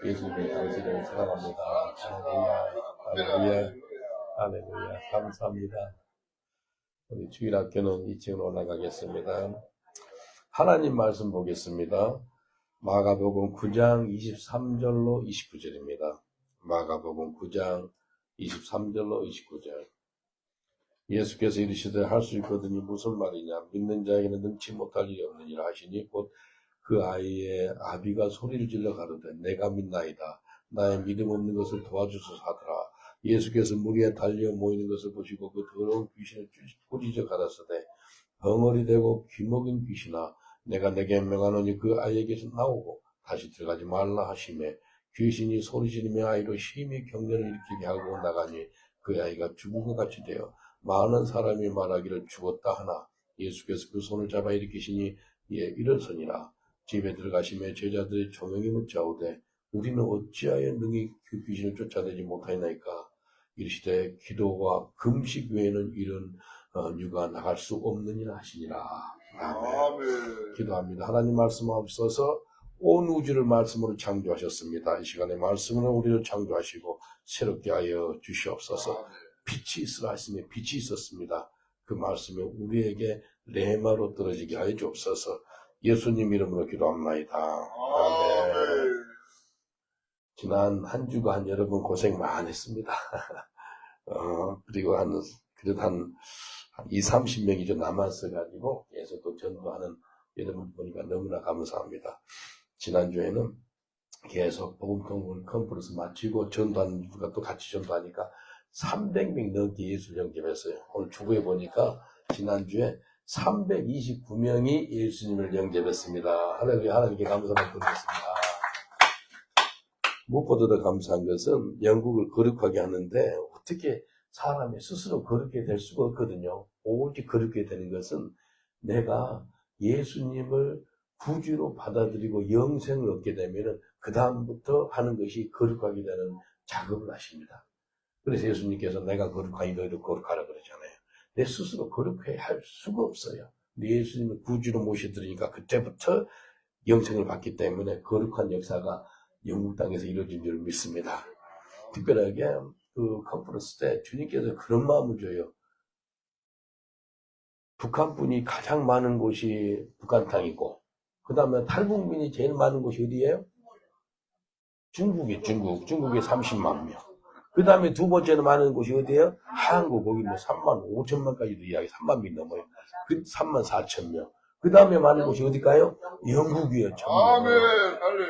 예수님의 당신을 사랑합니다. 할렐루야, 할렐루야, 할렐루야. 감사합니다. 우리 주일학교는 2층으로 올라가겠습니다. 하나님 말씀 보겠습니다. 마가복음 9장 23절로 29절입니다. 마가복음 9장 23절로 29절. 예수께서 이르시되 할 수 있거든요. 무슨 말이냐. 믿는 자에게는 능치 못할 일이 없느니라 하시니 곧 그 아이의 아비가 소리를 질러 가로되 내가 믿나이다. 나의 믿음 없는 것을 도와주소서 하더라. 예수께서 무리에 달려 모이는 것을 보시고 그 더러운 귀신을 뿌리져 가라사대 벙어리 되고 귀먹인 귀신아 내가 내게 명하노니 그 아이에게서 나오고 다시 들어가지 말라 하시매 귀신이 소리 지르며 아이로 심히 경련을 일으키게 하고 나가니 그 아이가 죽은 것 같이 되어 많은 사람이 말하기를 죽었다 하나 예수께서 그 손을 잡아 일으키시니 일어서니라. 집에 들어가시며 제자들이 조용히 묻자오되 우리는 어찌하여 능히 그 귀신을 쫓아내지 못하나이까. 이르시되 기도와 금식 외에는 이런 유가 나갈 수 없느니라 하시니라. 아멘. 기도합니다. 하나님 말씀하옵소서. 온 우주를 말씀으로 창조하셨습니다. 이 시간에 말씀으로 우리를 창조하시고 새롭게 하여 주시옵소서. 빛이 있으라 하시니 빛이 있었습니다. 그 말씀이 우리에게 레마로 떨어지게 하여 주옵소서. 예수님 이름으로 기도합나이다. 아멘. 지난 한 주간 여러분 고생 많이 했습니다. 그리고 그래도 한 20-30명이 좀 남았어가지고 계속 또 전도하는 여러분 보니까 너무나 감사합니다. 지난주에는 계속 복음통분 컨퍼런스 마치고 전도하는 분과 또 같이 전도하니까 300명 넘게 예수 영접했어요. 오늘 주부에 보니까 지난주에 329명이 예수님을 영접했습니다. 할렐루야. 하나님께 감사를 드리겠습니다. 무엇보다 더 감사한 것은 영국을 거룩하게 하는데 어떻게 사람이 스스로 거룩하게 될 수가 없거든요. 오직 거룩하게 되는 것은 내가 예수님을 구주로 받아들이고 영생을 얻게 되면 그 다음부터 하는 것이 거룩하게 되는 작업을 하십니다. 그래서 예수님께서 내가 거룩하니 너희도 거룩하라 그러잖아요. 내 스스로 거룩해 할 수가 없어요. 예수님을 구주로 모셔드리니까 그때부터 영생을 받기 때문에 거룩한 역사가 영국 땅에서 이루어진 줄 믿습니다. 특별하게 그 컨퍼런스 때 주님께서 그런 마음을 줘요. 북한분이 가장 많은 곳이 북한 땅이고 그 다음에 탈북민이 제일 많은 곳이 어디예요? 중국이 30만 명. 그 다음에 두 번째는 많은 곳이 어디예요? 한국, 거기 뭐 3만 5천만까지도 이야기, 3만 명이 넘어요. 그 3만 4천 명. 그 다음에 많은 곳이 어딜까요? 영국이에요.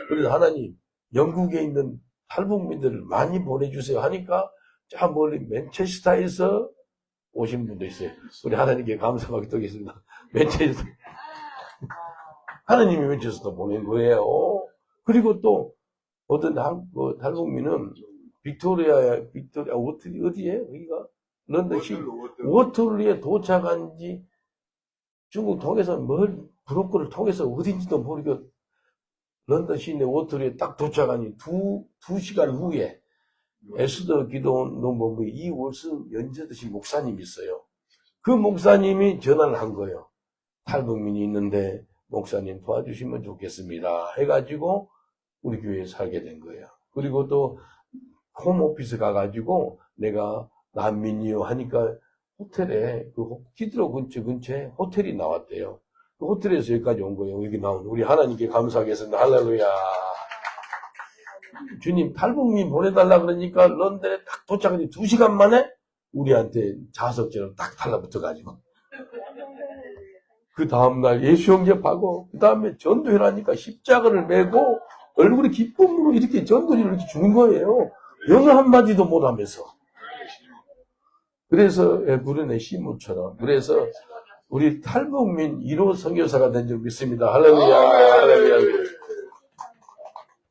그래서 하나님, 영국에 있는 탈북민들을 많이 보내주세요 하니까, 저 멀리 맨체스터에서 오신 분도 있어요. 우리 하나님께 감사하게 드리겠습니다. 맨체스터. 하나님이 맨체스터 보낸 거예요. 그리고 또, 어떤 탈북민은 빅토리아, 어디에? 여기가? 런던 워털루에 도착한 지 중국 통해서 브로커를 통해서 어딘지도 모르고 런던 시내 워털루에 딱 도착하니 두 시간 후에 에스더 기도논본부에 이월슨 연재드신 목사님이 있어요. 그 목사님이 전화를 한 거예요. 탈북민이 있는데 목사님 도와주시면 좋겠습니다. 해가지고 우리 교회에 살게 된 거예요. 그리고 또 홈오피스 가가지고 내가 난민이요 하니까 호텔에 히드로 근처에 호텔이 나왔대요. 그 호텔에서 여기까지 온 거예요. 여기 나온 우리 하나님께 감사하겠습니다. 할렐루야. 주님 탈북민 보내달라 그러니까 런던에 딱 도착하니 2시간 만에 우리한테 자석제로 딱 달라붙어가지고 그 다음날 예수 영접하고 그 다음에 전도회라니까 십자가를 메고 얼굴에 기쁨으로 이렇게 전도를 이렇게 주는 거예요. 영어 한마디도 못하면서. 그래서 부르네 시무처럼. 그래서 우리 탈북민 1호 선교사가 된 줄 믿습니다. 할렐루야. 할렐루야.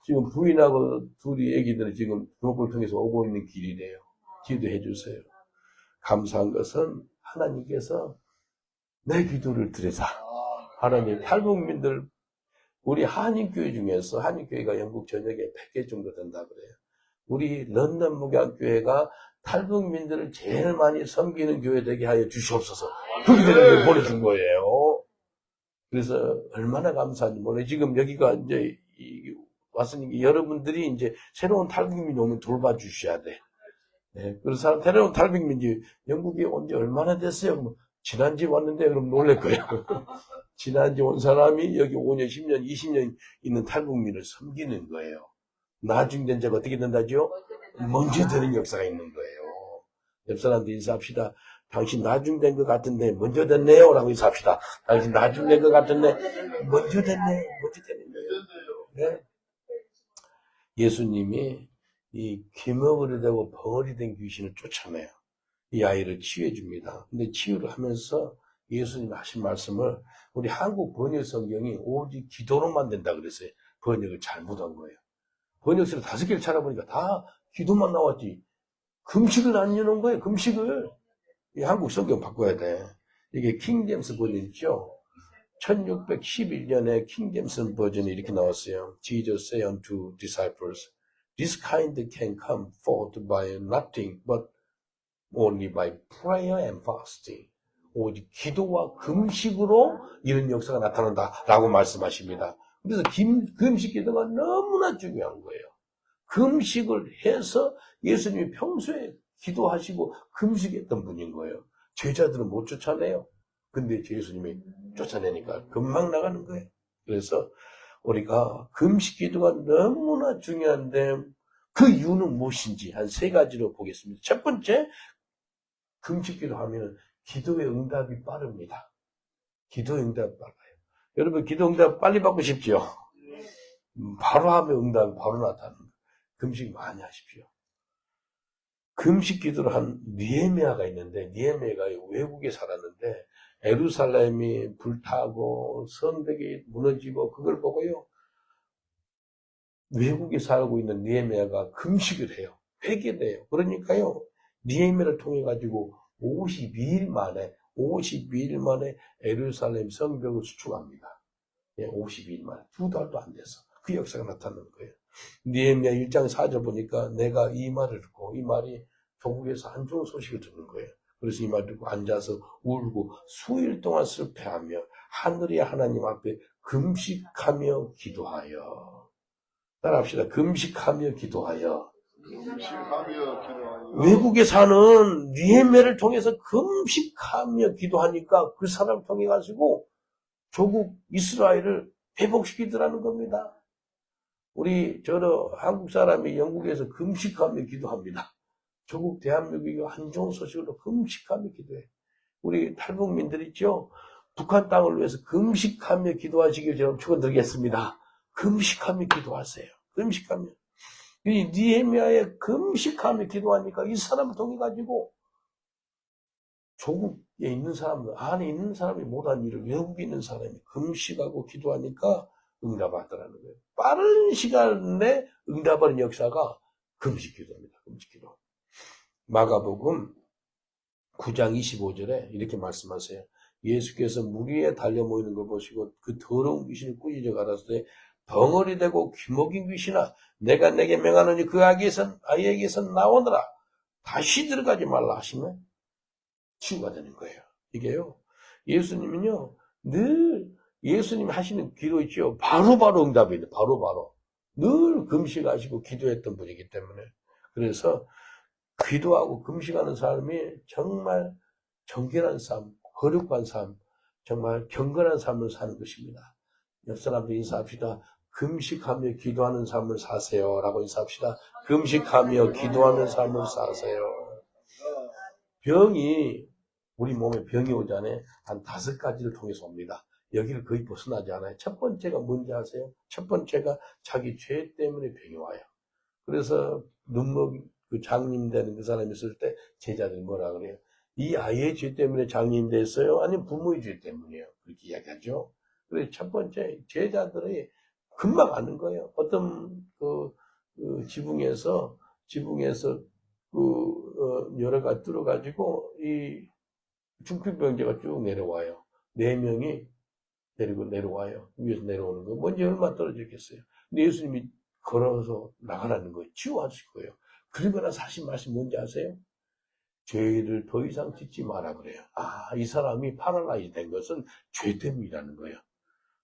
지금 부인하고 둘이 애기들은 지금 브로커를 통해서 오고 있는 길이래요. 기도해 주세요. 감사한 것은 하나님께서 내 기도를 들으사. 하나님 탈북민들 우리 한인교회 중에서 한인교회가 영국 전역에 100개 정도 된다 그래요. 우리 런던 목양교회가 탈북민들을 제일 많이 섬기는 교회 되게 하여 주시옵소서. 거기들에게 보내준 거예요. 그래서 얼마나 감사한지 몰라요. 지금 여기가 이제 왔으니까 여러분들이 이제 새로운 탈북민이 오면 돌봐주셔야 돼. 네, 그래서 새로운 탈북민이 영국에 온 지 얼마나 됐어요? 그럼 지난주에 왔는데 그럼 놀랄 거예요. 지난주에 온 사람이 여기 5년, 10년, 20년 있는 탈북민을 섬기는 거예요. 나중된 자가 어떻게 된다죠? 먼저 되는 역사가 있는 거예요. 옆 사람들 인사합시다. 당신 나중된 것 같은데 먼저 됐네요. 라고 인사합시다. 당신 나중된 것 같은데 먼저 됐네. 먼저 되는 거예요. 네? 예수님이 이 기먹으려 되고 벙어리 된 귀신을 쫓아내요. 이 아이를 치유해 줍니다. 근데 치유를 하면서 예수님이 하신 말씀을 우리 한국 번역 성경이 오직 기도로만 된다 그랬어요. 번역을 잘못한 거예요. 번역서를 5개를 찾아보니까 다 기도만 나왔지. 금식을 안 여는 거예요. 금식을. 이 한국 성경 바꿔야 돼. 이게 킹제임스 버전 있죠. 1611년에 킹제임스 버전이 이렇게 나왔어요. Jesus said unto disciples, this kind can come forth by nothing but only by prayer and fasting. 오직 기도와 금식으로 이런 역사가 나타난다라고 말씀하십니다. 그래서 금식 기도가 너무나 중요한 거예요. 금식을 해서 예수님이 평소에 기도하시고 금식했던 분인 거예요. 제자들은 못 쫓아내요. 근데 예수님이 쫓아내니까 금방 나가는 거예요. 그래서 우리가 금식 기도가 너무나 중요한데 그 이유는 무엇인지 한 3가지로 보겠습니다. 첫 번째, 금식 기도하면 기도의 응답이 빠릅니다. 기도의 응답이 빨라요. 여러분 기도 응답 빨리 받고 싶죠? 바로 하면 응답이 바로 나타나는 거예요. 금식 많이 하십시오. 금식 기도를 한 느헤미야가 있는데 느헤미야가 외국에 살았는데 예루살렘이 불타고 성벽이 무너지고 그걸 보고요. 외국에 살고 있는 느헤미야가 금식을 해요. 회개를 해요. 그러니까요. 느헤미야를 통해 가지고 52일 만에 예루살렘 성벽을 수축합니다. 52일 만에 2달도 안 돼서 그 역사가 나타나는 거예요. 느헤미야 1장 4절 보니까 내가 이 말을 듣고 이 말이 조국에서 안 좋은 소식을 듣는 거예요. 그래서 이 말 듣고 앉아서 울고 수일 동안 슬퍼하며 하늘의 하나님 앞에 금식하며 기도하여. 따라합시다. 금식하며 기도하여. 외국에 사는 느헤미야를 통해서 금식하며 기도하니까 그 사람을 통해 가지고 조국 이스라엘을 회복시키더라는 겁니다. 저는 한국 사람이 영국에서 금식하며 기도합니다. 조국 대한민국이 안 좋은 소식으로 금식하며 기도해. 우리 탈북민들 있죠? 북한 땅을 위해서 금식하며 기도하시길 제가 축원드리겠습니다. 금식하며 기도하세요. 금식하며. 이 느헤미야에 금식하며 기도하니까 이 사람을 통해 가지고 조국에 있는 사람들, 안에 있는 사람이 못한 일을 외국에 있는 사람이 금식하고 기도하니까 응답하더라는 거예요. 빠른 시간 내 응답하는 역사가 금식 기도입니다. 금식 기도. 마가복음 9장 25절에 이렇게 말씀하세요. 예수께서 물 위에 달려 모이는 걸 보시고 그 더러운 귀신을 꾸짖어 가라사대 덩어리 되고 귀먹인 귀신아 내가 내게 명하노니 그 아이에게서 나오너라. 다시 들어가지 말라 하시면 치유가 되는 거예요. 이게요. 예수님은요. 늘 예수님이 하시는 기도 있죠. 바로바로 응답이 돼요. 바로바로. 늘 금식하시고 기도했던 분이기 때문에. 그래서 기도하고 금식하는 사람이 정말 정결한 삶, 거룩한 삶, 정말 경건한 삶을 사는 것입니다. 옆 사람들 인사합시다. 금식하며 기도하는 삶을 사세요. 라고 인사합시다. 금식하며 기도하는 삶을 사세요. 우리 몸에 병이 오잖아요. 한 5가지를 통해서 옵니다. 여기를 거의 벗어나지 않아요. 첫 번째가 뭔지 아세요? 첫 번째가 자기 죄 때문에 병이 와요. 그래서 그 장님 되는 그 사람이 있을 때 제자들이 뭐라 그래요? 이 아이의 죄 때문에 장님 됐어요? 아니면 부모의 죄 때문이에요? 그렇게 이야기하죠. 그래서 첫 번째 제자들이 금방 아는 거예요. 어떤 지붕에서 여러 가지 뚫어가지고 이 중풍병자가 쭉 내려와요. 4명이 데리고 내려와요. 위에서 내려오는 거. 먼저 얼마 떨어지겠어요. 근데 예수님이 걸어서 나가라는 거예요. 치유하실 거예요. 그리고 나서 하신 말씀 뭔지 아세요? 죄를 더 이상 짓지 마라 그래요. 이 사람이 파라라이즈 된 것은 죄 때문이라는 거예요.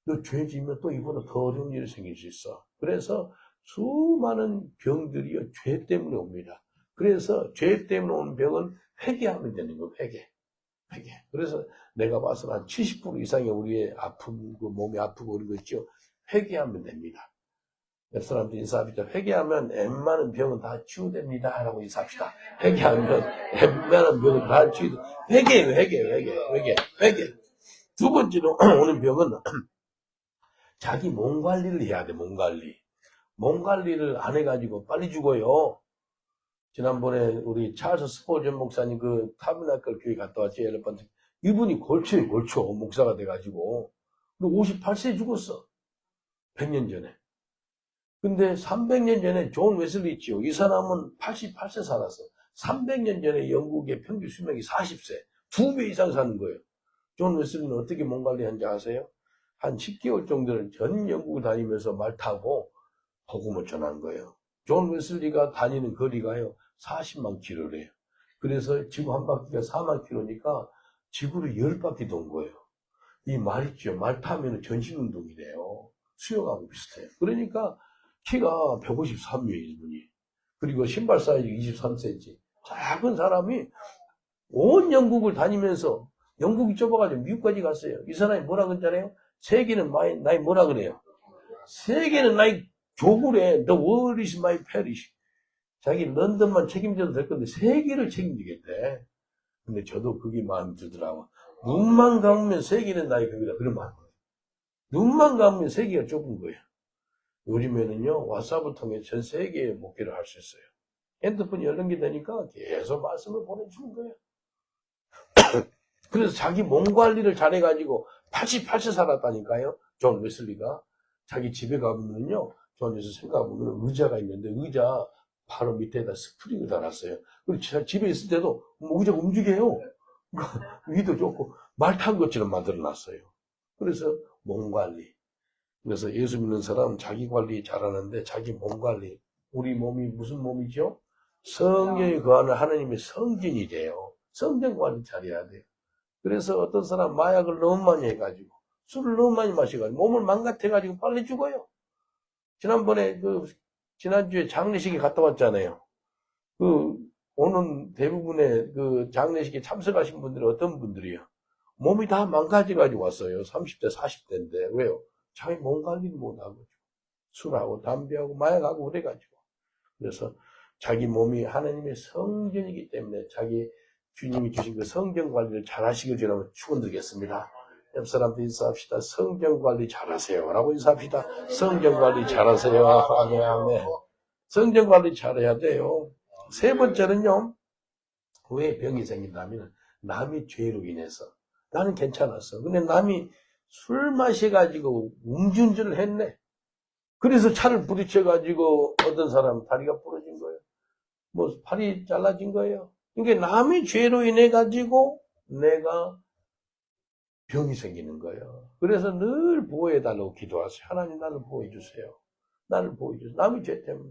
너 죄 지면 또 이보다 더 어려운 일이 생길 수 있어. 그래서 수많은 병들이요, 죄 때문에 옵니다. 그래서 죄 때문에 오는 병은 회개하면 되는 거예요, 회개. 그래서 내가 봐서 한 70% 이상의 우리의 아픔, 그 몸이 아프고 그런 거 있죠. 회개하면 됩니다. 옆 사람들 인사합시다. 회개하면 웬만한 병은 다 치유됩니다. 라고 인사합시다. 회개하면 웬만한 병은 다 치유됩니다. 회개. 두 번째로 오는 병은 자기 몸 관리를 해야 돼, 몸 관리. 몸 관리를 안 해가지고 빨리 죽어요. 지난번에 우리 찰스 스포전 목사님 그 타bernacle 교회 갔다 왔지, 엘레펀트. 이분이 골초 목사가 돼가지고 58세에 죽었어. 100년 전에. 근데 300년 전에 존 웨슬리 있죠. 이 사람은 88세 살았어. 300년 전에 영국의 평균 수명이 40세. 2배 이상 사는 거예요. 존 웨슬리는 어떻게 몸 관리한지 아세요? 한 10개월 정도는 전 영국을 다니면서 말 타고 복음을 전한 거예요. 존 웨슬리가 다니는 거리가요, 40만 킬로래요. 그래서 지구 한 바퀴가 4만 킬로니까 지구를 10바퀴 돈 거예요. 이 말 있죠. 말 타면 전신운동이래요. 수영하고 비슷해요. 그러니까 키가 153이에요, 이분이. 그리고 신발 사이즈 23cm. 작은 사람이 온 영국을 다니면서, 영국이 좁아가지고 미국까지 갔어요. 이 사람이 뭐라 그랬잖아요? 세계는 나이 뭐라 그래요? 세계는 나이 조국에 The world is my parish. 자기 런던만 책임져도 될 건데 세계를 책임지겠대. 근데 저도 그게 마음에 들더라고. 눈만 감으면 세계는 나의 겁니다. 그런 마음. 눈만 감으면 세계가 좁은 거예요. 요즘에는요, 왓츠앱을 통해 전 세계에 목회를 할 수 있어요. 핸드폰이 연결되니까 계속 말씀을 보내주는 거예요. 그래서 자기 몸 관리를 잘해가지고 88세 살았다니까요. 존 웨슬리가. 자기 집에 가보면요, 존 웨슬리 생각해보면 의자가 있는데 의자 바로 밑에다 스프링을 달았어요. 그리고 집에 있을 때도 의자가 움직여요. 위도 좋고 말 탄 것처럼 만들어놨어요. 그래서 몸 관리. 그래서 예수 믿는 사람은 자기 관리 잘하는데 자기 몸 관리. 우리 몸이 무슨 몸이죠? 성령에 거하는 하나님의 성전이 돼요. 성전 관리 잘해야 돼요. 그래서 어떤 사람 마약을 너무 많이 해가지고 술을 너무 많이 마셔가지고 몸을 망가뜨려가지고 빨리 죽어요. 지난번에 지난주에 장례식에 갔다 왔잖아요. 오는 대부분의 장례식에 참석하신 분들이 어떤 분들이요? 몸이 다 망가져가지고 왔어요. 30대, 40대인데. 왜요? 자기 몸 관리를 못하고, 술하고, 담배하고, 마약하고, 그래가지고. 그래서 자기 몸이 하나님의 성전이기 때문에 자기 주님이 주신 그 성전 관리를 잘 하시길 저는 축원드리겠습니다. 옆 사람도 인사합시다. 성전 관리 잘하세요. 라고 인사합시다. 성전 관리 잘하세요. 아멘, 아멘. 성전 관리 잘해야 돼요. 세 번째는요, 왜 병이 생긴다면, 남이 죄로 인해서. 나는 괜찮았어. 근데 남이 술 마셔가지고 음주운전을 했네. 그래서 차를 부딪혀가지고 어떤 사람 다리가 부러진 거예요. 뭐, 팔이 잘라진 거예요. 그러니까 남의 죄로 인해가지고 내가 병이 생기는 거예요. 그래서 늘 보호해달라고 기도하세요. 하나님 나를 보호해주세요. 나를 보호해주세요. 남의 죄 때문에.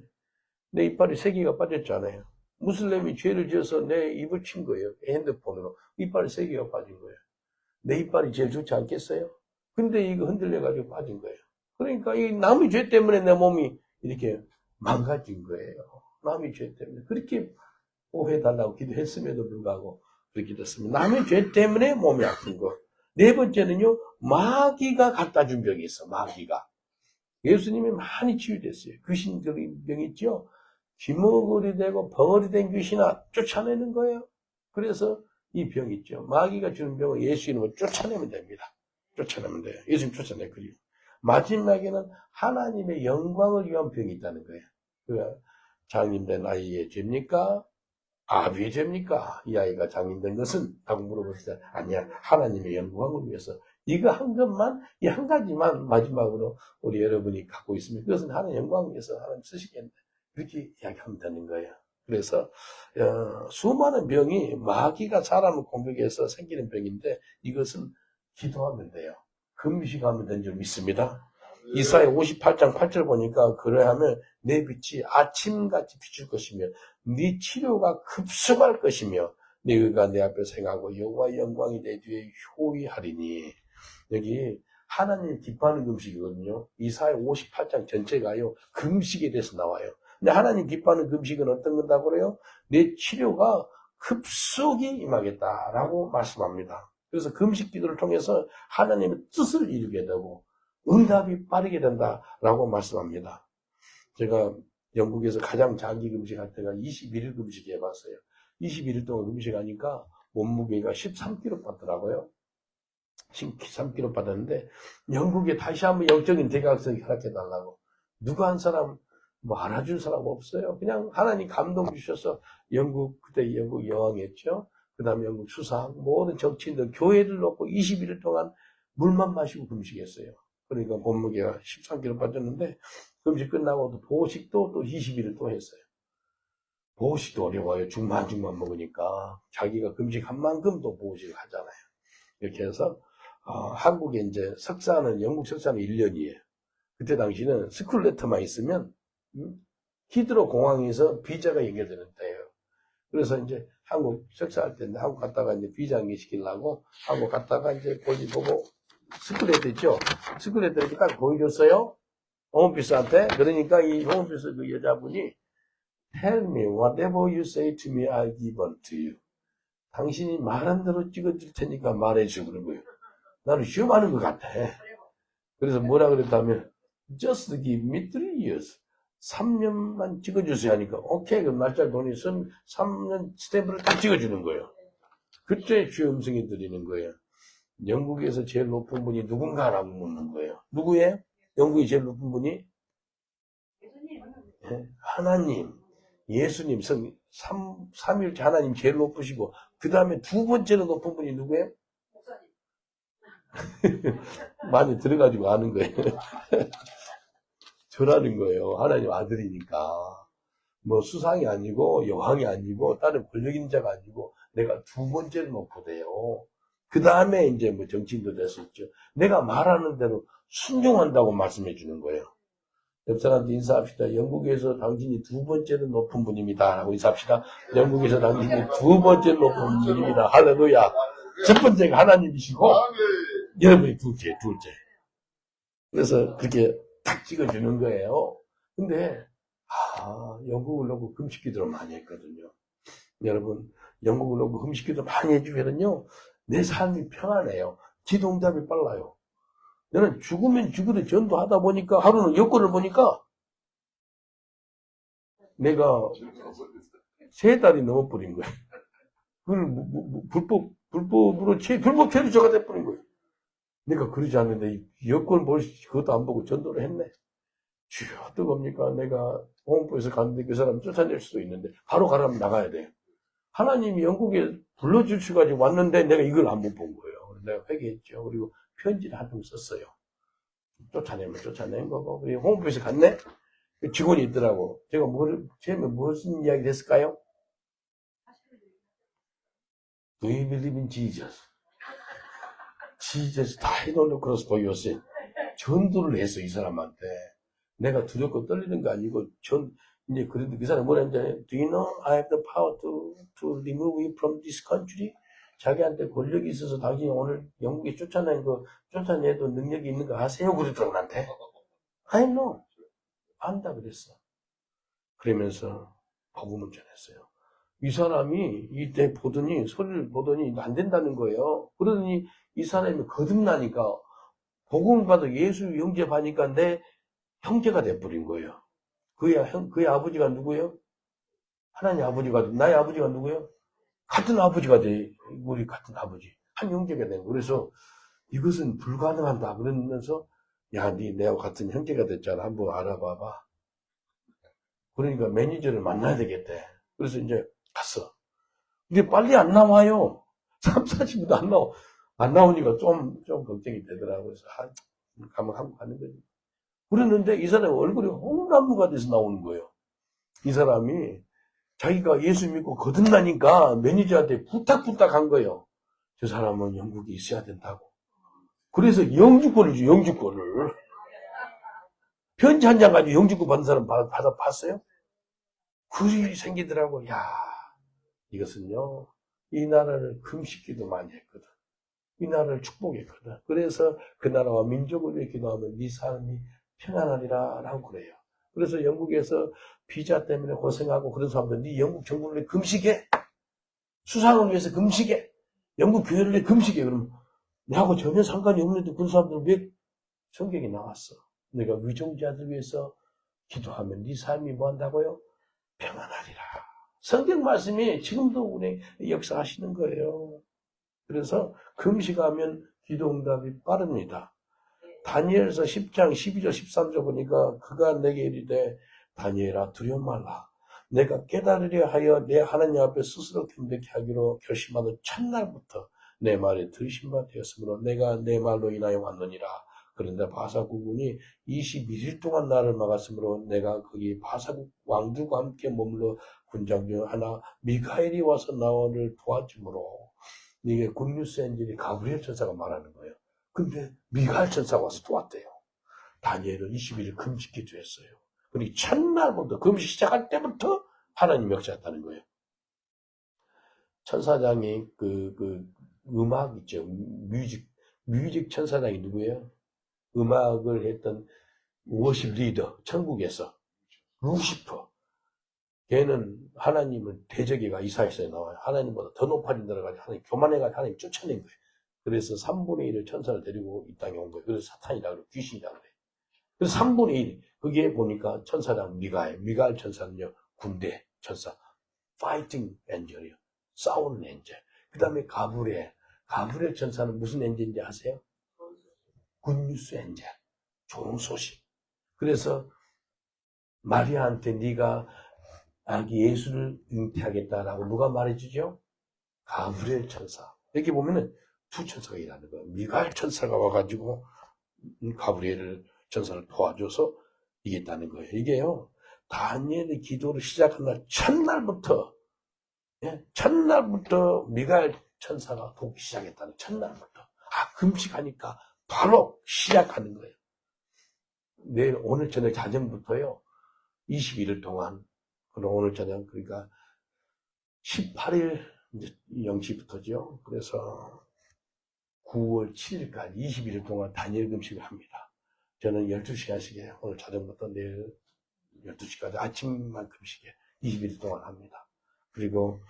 내 이빨이 3개가 빠졌잖아요. 무슬림이 죄를 지어서 내 입을 친 거예요. 핸드폰으로. 이빨이 3개가 빠진 거예요. 내 이빨이 제일 좋지 않겠어요? 근데 이거 흔들려가지고 빠진 거예요. 그러니까 이 남의 죄 때문에 내 몸이 이렇게 망가진 거예요. 남의 죄 때문에. 그렇게 보호해달라고 기도했음에도 불구하고 그렇게 됐습니다. 남의 죄 때문에 몸이 아픈 거. 네 번째는요, 마귀가 갖다 준 병이 있어, 마귀가. 예수님이 많이 치유됐어요. 귀신들이 병 있죠? 귀머거리 되고 벙어리 된 귀신아 쫓아내는 거예요. 그래서 이 병 있죠. 마귀가 주는 병을 예수 이름으로 쫓아내면 됩니다. 쫓아내면 돼요. 예수님 쫓아내거든요. 마지막에는 하나님의 영광을 위한 병이 있다는 거예요. 그 장님된 아이의 죄입니까? 아비의 죄입니까? 이 아이가 장님된 것은? 하고 물어보시다. 아니야. 하나님의 영광을 위해서. 이거 한 것만, 이 한 가지만 마지막으로 우리 여러분이 갖고 있으면 그것은 하나님의 영광을 위해서 하나님 쓰시겠네. 그렇게 이야기하면 되는 거예요. 그래서 수많은 병이 마귀가 사람을 공격해서 생기는 병인데 이것은 기도하면 돼요. 금식하면 되는 줄 믿습니다. 이사야 58장 8절 보니까 그러하면 내 빛이 아침같이 비출 것이며 네 치료가 급속할 것이며 네 의가 내 앞에 생하고 여호와의 영광이 내 뒤에 효위하리니. 여기 하나님이 기뻐하는 금식이거든요. 이사야 58장 전체가요, 금식에 대해서 나와요. 근데 하나님 기뻐하는 금식은 어떤 건다고 그래요? 내 치료가 급속히 임하겠다라고 말씀합니다. 그래서 금식 기도를 통해서 하나님의 뜻을 이루게 되고 응답이 빠르게 된다라고 말씀합니다. 제가 영국에서 가장 장기 금식할 때가 21일 금식 해봤어요. 21일 동안 금식하니까 몸무게가 13kg 빠더라고요. 13kg 빠졌는데 영국에 다시 한번 영적인 대각성이 허락해달라고. 누가 한 사람 뭐 알아준 사람 없어요. 그냥 하나님 감동 주셔서 그때 영국 여왕이었죠. 그 다음에 영국 수상, 모든 정치인들, 교회를 놓고 21일 동안 물만 마시고 금식했어요. 그러니까 몸무게가 13kg 빠졌는데 금식 끝나고도 보식도 또 21일 또 했어요. 보식도 어려워요. 중만 먹으니까. 자기가 금식한 만큼 또 보식을 하잖아요. 이렇게 해서 한국에 이제 영국 석사는 1년이에요. 그때 당시는 스쿨레터만 있으면 히드로 공항에서 비자가 연결되는 때예요. 그래서 이제 한국 석사할 때인데 한국 갔다가 이제 비자 연결시키려고 한국 갔다가 이제 볼일 보고 스쿨레터 있죠. 스쿨레터 이렇게 딱 보여줬어요. 홈오피스한테. 그러니까 이 홈오피스 그 여자분이 Tell me whatever you say to me, I'll give unto you. 당신이 말한 대로 찍어줄 테니까 말해줘 그런 거예요. 나는 시험하는 것 같아. 그래서 뭐라 그랬다면 Just give me 3 years. 3년만 찍어주세요 하니까 오케이. 그 날짜 돈이 3년 스탬프를 딱 찍어주는 거예요. 그때 주의 음성이 들리는 거예요. 영국에서 제일 높은 분이 누군가라고 묻는 거예요. 누구예요? 영국이 제일 높은 분이? 네? 하나님, 예수님, 삼위일체 하나님 제일 높으시고 그 다음에 두 번째로 높은 분이 누구예요? 많이 들어가지고 아는 거예요. 저라는 거예요. 하나님 아들이니까. 뭐 수상이 아니고 여왕이 아니고 다른 권력 있는 자가 아니고 내가 두 번째로 놓고 돼요. 그 다음에 이제 뭐 정치인도 될 수 있죠. 내가 말하는 대로 순종한다고 말씀해 주는 거예요. 옆 사람한테 인사합시다. 영국에서 당신이 두 번째로 높은 분입니다. 하고 인사합시다. 영국에서 당신이 두 번째로 높은 분입니다. 할렐루야. 첫 번째가 하나님이시고 여러분이 둘째. 그래서 그렇게 딱 찍어주는 거예요. 근데 영국을 놓고 금식기도를 많이 했거든요. 여러분, 영국을 놓고 금식기도 많이 해주면은요, 내 삶이 평안해요. 기도응답이 빨라요. 나는 죽으면 죽어도 전도하다 보니까 하루는 여권을 보니까 내가 3달이 넘어버린 거예요. 그걸 불법 체류자가 돼버린 거예요. 내가 그러지 않는데 여권 그것도 안 보고 전도를 했네. 주여, 어떡합니까? 내가 홍보에서 갔는데 그 사람 쫓아낼 수도 있는데 바로 가라면 나가야 돼요. 하나님이 영국에 불러주셔가지고 왔는데 내가 이걸 안 못 본 거예요. 내가 회개했죠. 그리고 편지를 한 통 썼어요. 쫓아내면 쫓아낸 거고. 그리고 홍보에서 갔네? 직원이 있더라고. 제가 처음에 무슨 이야기 됐을까요? Do you believe in Jesus? Jesus died on the cross for your sin. 전도를 했어, 이 사람한테. 내가 두렵고 떨리는 거 아니고, 이제 그래도 그 사람이 뭐라 했는데, Do you know I have the power to remove you from this country? 자기한테 권력이 있어서 당신이 오늘 영국에 쫓아내도 능력이 있는 거 아세요? 그러더라고, 나한테. I know. 안다 그랬어. 그러면서 복음을 전했어요. 이 사람이 이때 소리를 보더니 안 된다는 거예요. 그러더니 이 사람이 거듭나니까 복음을 받아 예수 영접하니까 내 형제가 돼버린 거예요. 그의 아버지가 누구예요? 하나님 아버지가, 나의 아버지가 누구예요? 같은 아버지가 돼. 우리 같은 아버지. 한 형제가 된 거예요. 그래서 이것은 불가능하다. 그러면서, 야, 내하고 같은 형제가 됐잖아. 한번 알아봐봐. 그러니까 매니저를 만나야 되겠대. 그래서 이제 갔어. 근데 빨리 안 나와요. 3, 40분도 안 나와. 안 나오니까 좀 걱정이 되더라고요. 그래서, 가면 한국 가는 거지. 그랬는데 이 사람이 얼굴이 홍나무가 돼서 나오는 거예요. 이 사람이 자기가 예수 믿고 거듭나니까 매니저한테 부탁한 거예요. 저 사람은 영국에 있어야 된다고. 그래서 영주권을 줘, 영주권을. 편지 한 장 가지고 영주권 받은 사람 봤어요? 그 일이 생기더라고. 야, 이것은요, 이 나라를 금식기도 많이 했거든. 이 나라를 축복했거든. 그래서 그 나라와 민족을 위해 기도하면 네 삶이 평안하리라 라고 그래요. 그래서 영국에서 비자 때문에 고생하고 그런 사람들, 네 영국 정부를 위해 금식해. 수상을 위해서 금식해. 영국 교회를 위해 금식해. 그럼 나하고 전혀 상관이 없는데 그런 사람들은 왜 성경에 나왔어? 내가 위정자들 위해서 기도하면 네 삶이 뭐 한다고요? 평안하리라. 성경 말씀이 지금도 우리 역사하시는 거예요. 그래서 금식하면 기도 응답이 빠릅니다. 다니엘서 10장 12절 13절 보니까 그가 내게 이르되 다니엘아 두려워 말라. 내가 깨달으려 하여 내 하나님 앞에 스스로 겸비케 하기로 결심하는 첫날부터 내 말에 들으신 바 되었으므로 내가 내 말로 인하여 왔느니라. 그런데 바사국군이 21일 동안 나를 막았으므로 내가 거기 바사국 왕들과 함께 머물러 군장 중 하나 미가엘이 와서 나를 도와주므로 이게 굿뉴스 엔진이 가브리엘 천사가 말하는 거예요. 근데 미가엘 천사가 와서 도왔대요. 다니엘은 21일 금식 기도했어요. 그리고 첫날부터 금식 시작할 때부터 하나님 역사했다는 거예요. 천사장이 음악 있죠. 뮤직 천사장이 누구예요? 음악을 했던 워십 리더, 천국에서 루시퍼. 걔는 하나님을 대적이가 이사야서에 나와요. 하나님보다 더 높아진 데로 가지고 하나님 교만해가지고 하나님 쫓아낸 거예요. 그래서 3분의 1을 천사를 데리고 이 땅에 온 거예요. 그래서 사탄이라 그러고 귀신이라 그래요. 그래서 3분의 1. 거기에 보니까 천사장 미가엘 천사는요, 군대 천사, 파이팅 엔젤이요. 싸우는 엔젤. 그 다음에 가브리엘 천사는 무슨 엔젤인지 아세요? 굿뉴스 엔젤. 좋은 소식. 그래서 마리아한테 네가 아기 예수를 잉태하겠다라고 누가 말해주죠? 가브리엘 천사. 여기 보면은 두 천사가 일하는 거예요. 미가엘 천사가 와가지고 가브리엘 천사를 도와줘서 이겼다는 거예요. 이게요, 다니엘의 기도를 시작한 날 첫날부터, 첫날부터 미가엘 천사가 돕기 시작했다는 첫날부터. 금식하니까 바로 시작하는 거예요. 오늘 저녁 자정부터요, 21일 동안, 그럼 오늘 저녁, 그러니까 18일, 이제 0시부터죠. 그래서 9월 7일까지 21일 동안 다니엘 금식을 합니다. 저는 12시간씩 해요. 오늘 자정부터 내일 12시까지 아침만 금식에 21일 동안 합니다. 그리고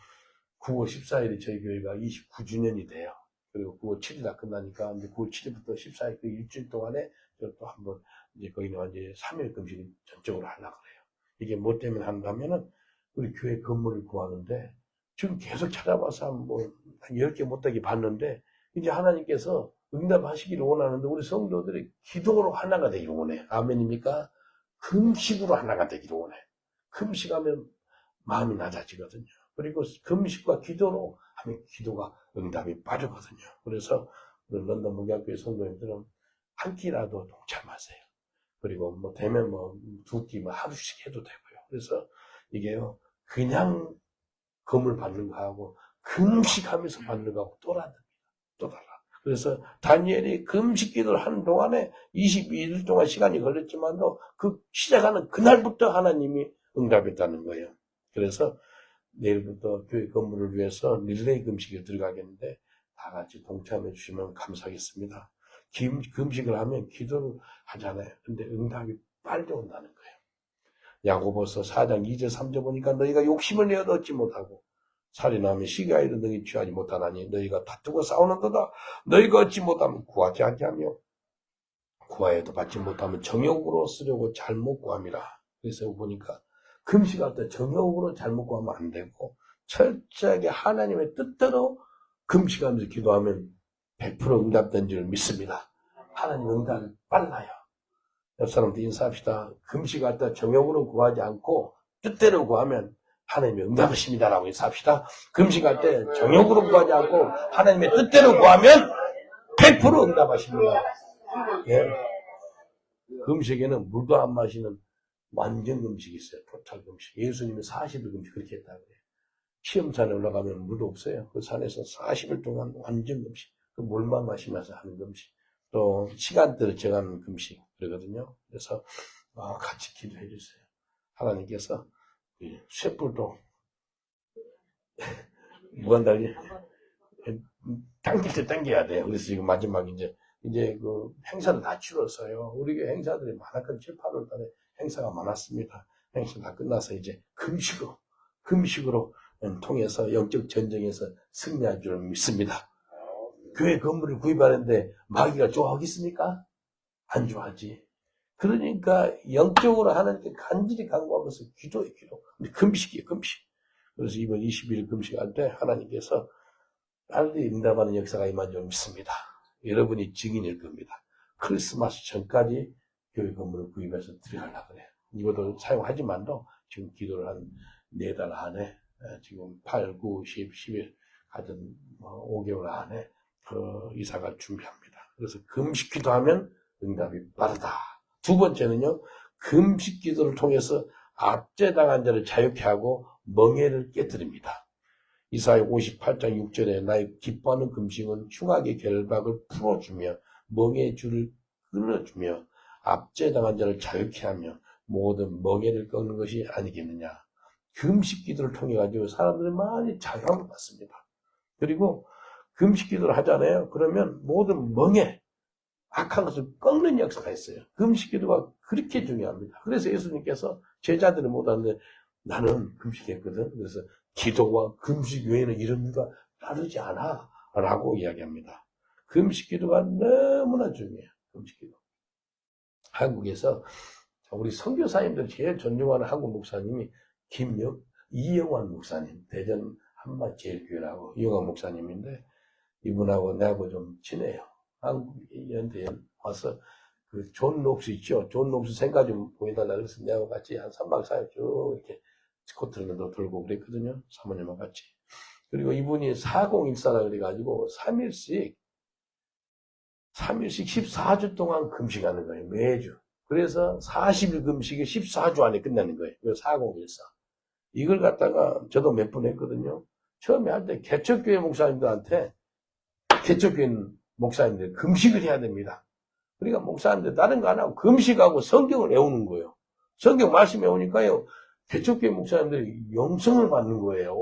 9월 14일이 저희 교회가 29주년이 돼요. 그리고 9월 7일 다 끝나니까 이제 9월 7일부터 14일 그 일주일 동안에 또 한번 이제 거기는 이제 3일 금식을 전적으로 하려고 그래요. 이게 뭐 때문에 한다면은 우리 교회 건물을 구하는데 지금 계속 찾아봐서 뭐 한 10개 못되게 봤는데 이제 하나님께서 응답하시기를 원하는데 우리 성도들이 기도로 하나가 되기를 원해. 아멘입니까? 금식으로 하나가 되기를 원해. 금식하면 마음이 낮아지거든요. 그리고 금식과 기도로 하면 기도가 응답이 빠르거든요. 그래서 우리 런던 목양교회 성도님들은 한 끼라도 동참하세요. 그리고 뭐 되면 뭐 두 끼 뭐 하루씩 해도 되고요. 그래서 이게요, 그냥 금을 받는 거하고 금식하면서 받는 거하고 또 다릅니다. 또 달라. 그래서 다니엘이 금식 기도를 하는 동안에 22일 동안 시간이 걸렸지만도 그 시작하는 그날부터 하나님이 응답했다는 거예요. 그래서 내일부터 교회 건물을 위해서 릴레이 금식에 들어가겠는데 다 같이 동참해 주시면 감사하겠습니다. 금식을 하면 기도를 하잖아요. 근데 응답이 빨리 온다는 거예요. 야고보서 4장 2절 3절 보니까 너희가 욕심을 내어도 얻지 못하고 살인하면 시기하여도 너희 취하지 못하나니 너희가 다투고 싸우는도다. 너희가 얻지 못하면 구하지 아니하며 구하여도 받지 못하면 정욕으로 쓰려고 잘못 구함이라. 그래서 보니까 금식할 때 정욕으로 잘못 구하면 안 되고 철저하게 하나님의 뜻대로 금식하면서 기도하면 100% 응답된 줄 믿습니다. 하나님 응답이 빨라요. 옆 사람도 인사합시다. 금식할 때 정욕으로 구하지 않고 뜻대로 구하면 하나님의 응답하십니다라고 인사합시다. 금식할 때 정욕으로 구하지 않고 하나님의 뜻대로 구하면 100% 응답하십니다. 예. 금식에는 물도 안 마시는 완전 금식이 있어요. 토탈 금식. 예수님은 40일 금식 그렇게 했다고 해요. 시험산에 올라가면 물도 없어요. 그 산에서 40일 동안 완전 금식. 그 물만 마시면서 하는 금식. 또 시간대를 정하는 금식 그러거든요. 그래서 같이 기도해 주세요. 하나님께서 쇠불도 무한달리 당길 때 당겨야 돼요. 그래서 지금 마지막 이제 그 행사는 다 치렀어요. 우리 교회 행사들이 많았거든요. 7, 8월 달에 행사가 많았습니다. 행사 다 끝나서 이제 금식으로 통해서 영적 전쟁에서 승리할 줄 믿습니다. 교회 건물을 구입하는데 마귀가 좋아하겠습니까? 안 좋아하지. 그러니까 영적으로 하나님께 간절히 간구하면서 기도해. 근데 금식이에요, 금식. 그래서 이번 20일 금식할 때 하나님께서 빨리 응답하는 역사가 임한 줄 믿습니다. 여러분이 증인일 겁니다. 크리스마스 전까지 교회 건물을 구입해서 들어가려고 그래요. 이것도 사용하지만도 지금 기도를 한 4달 안에, 지금 8, 9, 10, 11, 하여튼 5개월 안에 그 이사갈 준비합니다. 그래서 금식 기도하면 응답이 빠르다. 두 번째는요, 금식 기도를 통해서 압제당한 자를 자유케 하고 멍에를 깨뜨립니다. 이사야 58장 6절에 나의 기뻐하는 금식은 흉악의 결박을 풀어주며 멍에의 줄을 끊어주며 압제당한 자를 자유케 하며 모든 멍에를 꺾는 것이 아니겠느냐. 금식 기도를 통해 가지고 사람들이 많이 자유함을 받습니다. 그리고 금식 기도를 하잖아요. 그러면 모든 멍에 악한 것을 꺾는 역사가 있어요. 금식 기도가 그렇게 중요합니다. 그래서 예수님께서 제자들이 못하는데 나는 금식했거든. 그래서 기도와 금식 외에는 이런 일과 다르지 않아 라고 이야기합니다. 금식 기도가 너무나 중요해요. 금식 기도. 한국에서 우리 선교사님들 제일 존경하는 한국 목사님이 이영환 목사님, 대전 한마제일교회라고 이영환 목사님인데 이분하고 내하고 좀 친해요. 한국연대에 와서 그 존 록스 있죠. 존 록스 생각 좀 보여달라 그래서 내하고 같이 한 3박 4일 쭉 이렇게 스코틀랜드도 돌고 그랬거든요. 사모님과 같이. 그리고 이분이 4014라 그래가지고 3일씩 14주 동안 금식하는 거예요. 매주. 그래서 40일 금식이 14주 안에 끝나는 거예요. 그래서 4014. 이걸 갖다가 저도 몇 번 했거든요. 처음에 할 때 개척교회 목사님들한테 개척교회 목사님들 금식을 해야 됩니다. 그러니까 목사님들 다른 거 안 하고 금식하고 성경을 외우는 거예요. 성경 말씀 외우니까요. 개척교회 목사님들이 영성을 받는 거예요.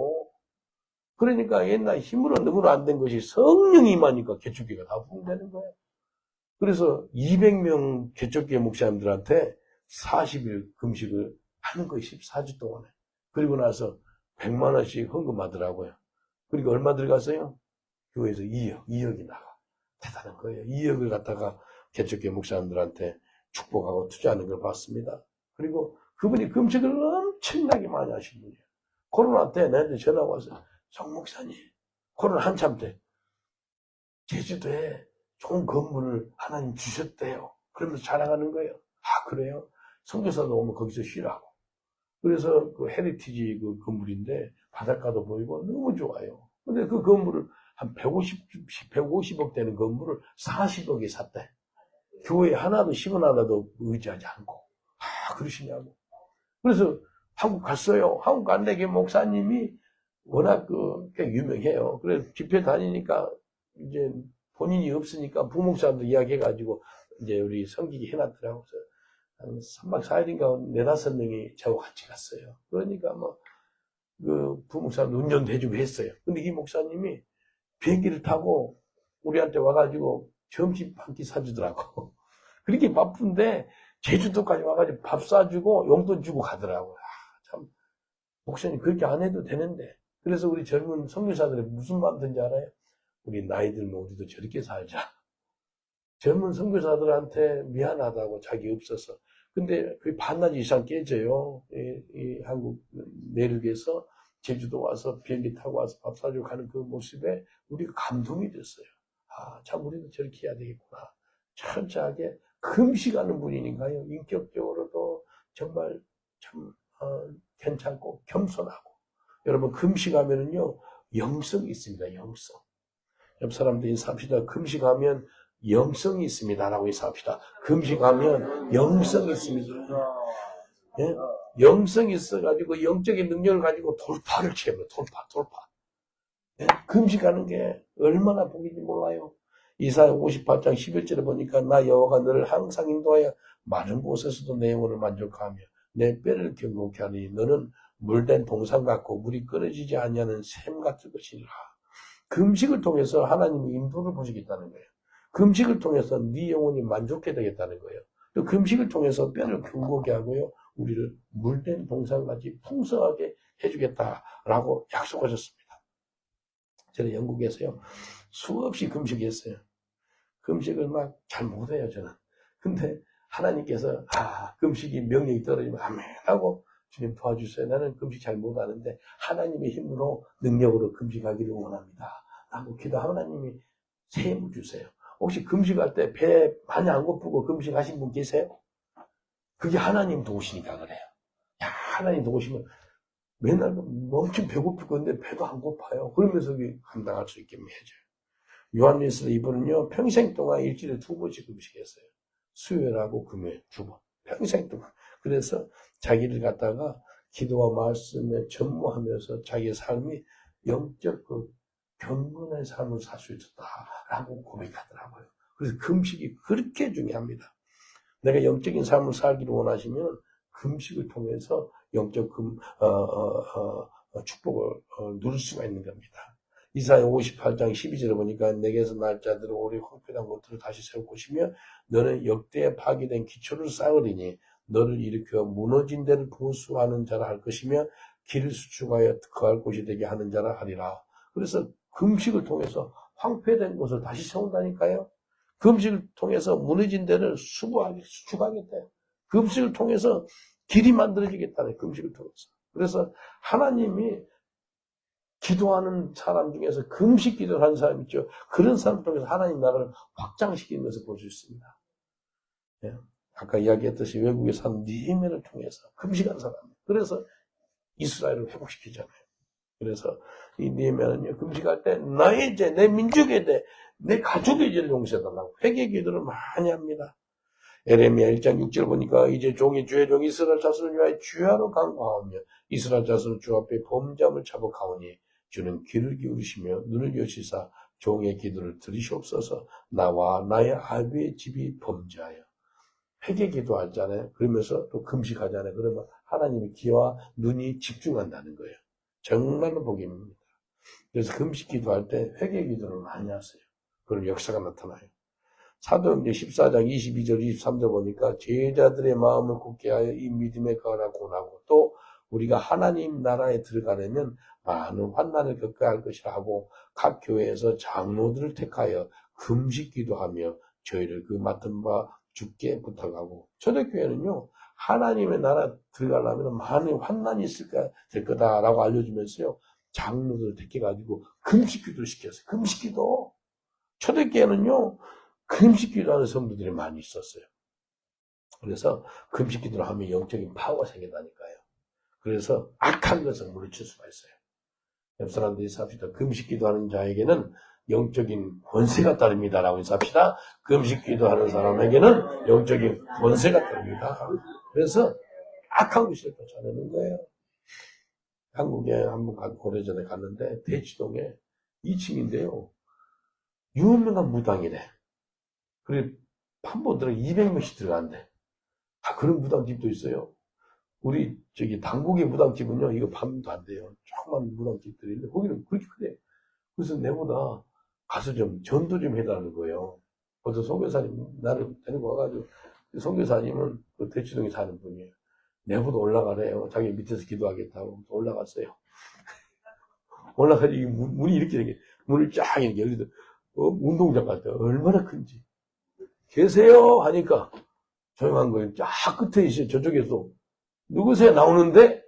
그러니까 옛날 힘으로 능으로 안 된 것이 성령이 임하니까 개척교회가 다 부흥되는 거예요. 그래서 200명 개척교회 목사님들한테 40일 금식을 하는 거예요. 14주 동안에. 그리고 나서 100만 원씩 헌금하더라고요. 그리고 얼마 들어갔어요? 교회에서 2억이 나가. 대단한 거예요. 2억을 갖다가 개척교회 목사님들한테 축복하고 투자하는 걸 봤습니다. 그리고 그분이 금식을 엄청나게 많이 하신 분이에요. 코로나 때 나한테 전화가 와서 정 목사님, 코로나 한참 때 제주도에 좋은 건물을 하나님 주셨대요. 그러면서 자랑하는 거예요. 아 그래요? 선교사도 오면 거기서 쉬라고. 그래서 그 헤리티지 그 건물인데 바닷가도 보이고 너무 좋아요. 근데 그 건물을 한 150억 되는 건물을 40억에 샀대. 교회 하나도 10원 하나도 의지하지 않고. 아 그러시냐고. 그래서 한국 갔어요. 한국 간데 목사님이 워낙 꽤 유명해요. 그래서 집회 다니니까 이제 본인이 없으니까 부목사님도 이야기해가지고 이제 우리 성기기 해놨더라고. 한 3박 4일인가 4, 5명이 저하고 같이 갔어요. 그러니까 그 부목사님도 운전도 해주고 했어요. 근데 이 목사님이 비행기를 타고 우리한테 와가지고 점심 한 끼 사주더라고. 그렇게 바쁜데 제주도까지 와가지고 밥 사주고 용돈 주고 가더라고요. 참 목사님 그렇게 안 해도 되는데. 그래서 우리 젊은 선교사들이 무슨 마음 든지 알아요? 우리 나이 들면 우리도 저렇게 살자. 젊은 선교사들한테 미안하다고 자기 없어서. 근데 거의 반나절 이상 깨져요. 이 한국 내륙에서 제주도 와서 비행기 타고 와서 밥 사주고 가는 그 모습에 우리가 감동이 됐어요. 아, 참 우리도 저렇게 해야 되겠구나. 철저하게 금식하는 분이니까요. 인격적으로도 정말 참 괜찮고 겸손하고. 여러분 금식하면은요 영성이 있습니다. 영성. 옆 사람들 인사합시다. 금식하면 영성이 있습니다라고 인사합시다. 금식하면 영성이 있습니다. 예? 영성이 있어가지고 영적인 능력을 가지고 돌파를 취합니다. 돌파. 예? 금식하는 게 얼마나 복인지 몰라요. 이사야 58장 11절에 보니까 나 여호와가 너를 항상 인도하여 많은 곳에서도 내 영혼을 만족하며 내 뼈를 경고케 하니 너는 물된 동산 같고 물이 끊어지지 아니하는 샘 같을 것이라. 금식을 통해서 하나님이 인도를 보시겠다는 거예요. 금식을 통해서 네 영혼이 만족해 되겠다는 거예요. 또 금식을 통해서 뼈를 굵게 하고요. 우리를 물된 동산같이 풍성하게 해주겠다라고 약속하셨습니다. 저는 영국에서요. 수없이 금식했어요. 금식을 막 잘 못해요, 저는. 근데 하나님께서 금식이 명령이 떨어지면 아멘 하고 주님 도와주세요. 나는 금식 잘 못하는데 하나님의 힘으로 능력으로 금식하기를 원합니다. 라고 기도하면 하나님이 새 힘을 주세요. 혹시 금식할 때 배 많이 안 고프고 금식하신 분 계세요? 그게 하나님 도우시니까 그래요. 야, 하나님 도우시면 맨날 엄청 배고플 건데 배도 안 고파요. 그러면서 감당할 수 있게 해줘요. 요한일서 2부는요, 평생 동안 일주일에 2번씩 금식했어요. 수요일하고 금요일 2번. 평생 동안. 그래서 자기를 갖다가 기도와 말씀에 전무하면서 자기의 삶이 영적 경건의 삶을 살 수 있었다라고 고백하더라고요. 그래서 금식이 그렇게 중요합니다. 내가 영적인 삶을 살기를 원하시면 금식을 통해서 영적 축복을 누릴 수가 있는 겁니다. 이사야 58장 12절에 보니까 내게서 날 자들을 오래 황폐한 것들을 다시 세울 것이며 너는 역대에 파괴된 기초를 쌓으리니 너를 일으켜 무너진 데를 보수하는 자라 할 것이며 길을 수축하여 거할 곳이 되게 하는 자라 하리라. 그래서 금식을 통해서 황폐된 곳을 다시 세운다니까요. 금식을 통해서 무너진 데를 수축하겠대요. 금식을 통해서 길이 만들어지겠다네. 금식을 통해서. 그래서 하나님이 기도하는 사람 중에서 금식 기도를 하는 사람 있죠. 그런 사람 통해서 하나님 나라를 확장시키는 것을 볼 수 있습니다. 예. 아까 이야기했듯이 외국에 사는 니에미를 통해서 금식한 사람. 그래서 이스라엘을 회복시키잖아요. 그래서 이 니에미는요, 금식할 때 나의 죄, 내 민족의 죄, 내 가족의 죄를 용서해달라고 회개 기도를 많이 합니다. 에레미야 1장 6절 보니까 이제 종이 주의 종 이스라엘 자손을 위하여 주야로 간구하오며 이스라엘 자손을 주 앞에 범죄함을 자복하오니 주는 귀를 기울이시며 눈을 여시사 종의 기도를 들으시옵소서. 나와 나의 아비의 집이 범죄하여. 회개 기도하잖아요. 그러면서 또 금식하잖아요. 그러면 하나님의 귀와 눈이 집중한다는 거예요. 정말로 복입니다. 그래서 금식 기도할 때 회개 기도를 많이 하세요. 그럼 역사가 나타나요. 사도행전 14장 22절 23절 보니까 제자들의 마음을 굳게 하여 이 믿음에 거하라 권하고 또 우리가 하나님 나라에 들어가려면 많은 환난을 겪어야 할 것이라 하고 각 교회에서 장로들을 택하여 금식 기도하며 저희를 그 맡은 바 주께 부탁하고 초대교회는요 하나님의 나라 들어가려면 많은 환난이 될 거다라고 알려주면서요 장로들을 택해가지고 금식 기도를 시켰어요. 금식 기도. 초대교회는요 금식 기도하는 성도들이 많이 있었어요. 그래서 금식 기도를 하면 영적인 파워가 생긴다니까요. 그래서 악한 것을 물리칠 수가 있어요. 옆 사람들이 삽시다. 금식 기도하는 자에게는 영적인 권세가 따릅니다라고 인사합시다. 금식 기도하는 사람에게는 영적인 권세가 따릅니다. 그래서 악한 것을 쫓아내는 거예요. 한국에 한번 오래전에 갔는데 대치동에 2층인데요. 유명한 무당이래. 그래 한번 들어 200명씩 들어간대. 그런 무당집도 있어요. 우리 당국의 무당집은요 이거 밤도 안 돼요. 조그만 무당집들인데 거기는 그렇게 크대. 그래서 내보다 가서 좀 전도 좀 해달라는 거예요. 그래서 선교사님 나를 데리고 와가지고 선교사님은 그 대치동에 사는 분이에요. 내보다 올라가래요. 자기 밑에서 기도하겠다고 올라갔어요. 올라가지고 문이 이렇게 생겨. 문을 쫙 이렇게 열리더 운동장 같아. 얼마나 큰지. 계세요 하니까 조용한 거예요. 쫙 끝에 있어요. 저쪽에서 누구세요 나오는데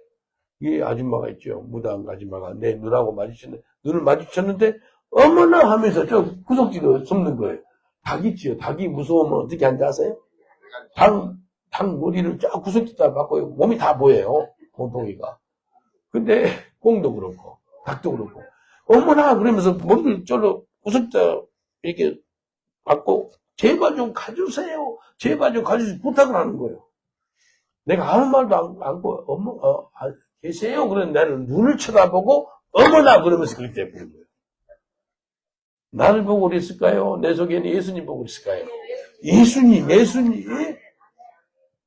이 아줌마가 있죠. 무당 아줌마가 내 눈하고 마주쳤는데 눈을 마주쳤는데 어머나 하면서 저 구석지도 숨는 거예요. 닭 있지요. 닭이 무서우면 어떻게 하는지 아세요? 닭 머리를 쫙 구석지다 받고 몸이 다 보여요. 몸통이가. 근데 꽁도 그렇고 닭도 그렇고 어머나 그러면서 몸을 저로 구석지다 이렇게 받고 제발 좀 가주세요. 제발 좀 가주세요. 부탁을 하는 거예요. 내가 아무 말도 안 하고 계세요. 그러면 나는 눈을 쳐다보고 어머나 그러면서 그렇게 해버린 거예요. 나를 보고 그랬을까요? 내 속에는 예수님 보고 그랬을까요?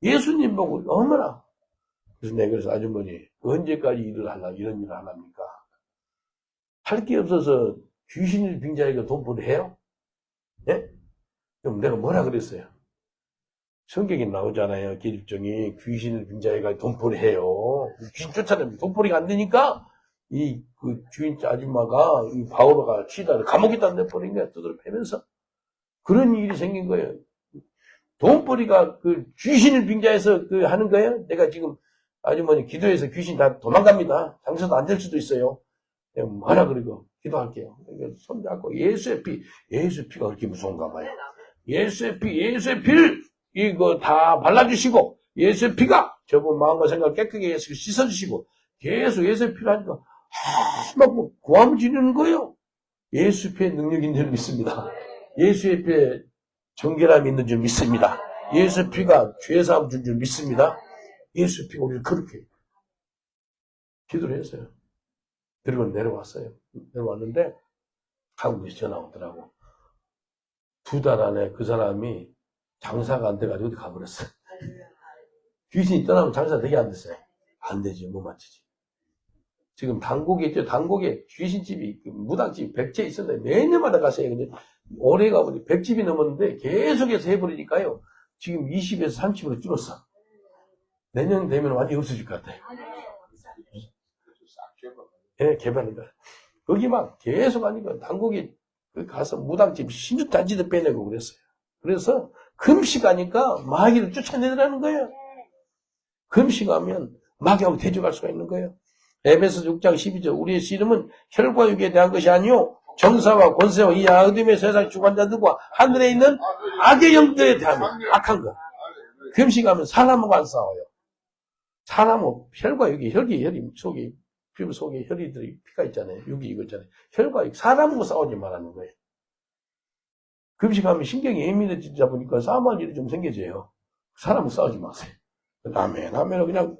예수님 보고 어머나. 그래서 내가 그래서 아주머니 언제까지 이런 일을 하랍니까? 할 게 없어서 귀신을 빙자에게 돈벌이 해요? 예? 그럼 내가 뭐라 그랬어요? 성경에 나오잖아요. 기립종이 귀신을 빙자해가 돈벌이 해요. 귀신 쫓아내면 돈벌이가 안 되니까 그 주인 아줌마가 이 바오로가 치다 감옥에다 내버린 거야. 두드려 패면서 그런 일이 생긴 거예요. 돈벌이가 그 귀신을 빙자해서 그 하는 거예요. 내가 지금 아주머니 기도해서 귀신 다 도망갑니다. 장사도 안 될 수도 있어요. 내가 뭐라 그러고 기도할게요. 손잡고 예수의 피가 그렇게 무서운가 봐요. 예수의 피를 이거 다 발라주시고 예수의 피가 저분 마음과 생각을 깨끗하게 해서 씻어주시고 계속 예수의 피를 하니까 막 고함을 지르는 거예요. 예수 피의 능력이 있는 줄 믿습니다. 예수의 피에 정결함이 있는 줄 믿습니다. 예수 피가 죄사함 준 줄 믿습니다. 예수 피가 우리를 그렇게 기도를 했어요. 그리고 내려왔어요. 내려왔는데 한국에서 전화 오더라고. 2달 안에 그 사람이 장사가 안 돼가지고 어디 가버렸어. 귀신이 떠나면 장사 되게 안 됐어요. 안 되지, 못 맞추지. 지금 단곡에 있죠. 단곡에 귀신집이, 무당집이 100채 있었는데 매년마다 갔어요. 근데 올해 가보니 100집이 넘었는데 계속해서 해버리니까요. 지금 20에서 30으로 줄었어. 내년 되면 완전히 없어질 것 같아요. 예, 개발인가. 거기 막 계속 하니까 단곡에 가서 무당집 신주단지도 빼내고 그랬어요. 그래서 금식하니까 마귀를 쫓아내더라는 거예요. 금식하면 마귀하고 대적할 수가 있는 거예요. 에베소 6장 12절 우리의 씨름은 혈과 육에 대한 것이 아니요 정사와 권세와 이 어둠의 세상 주관자들과 하늘에 있는 악의 영들에 대한 악한 것. 금식하면 사람하고 안 싸워요. 사람은 혈과 육이 혈이 속이 피부 속에 혈이들이 피가 있잖아요. 육이 이거 있잖아요. 혈과 육 사람하고 싸우지 말라는 거예요. 금식하면 신경이 예민해지다 보니까 싸움할 일이 좀 생겨져요. 사람하고 싸우지 마세요. 아멘 그냥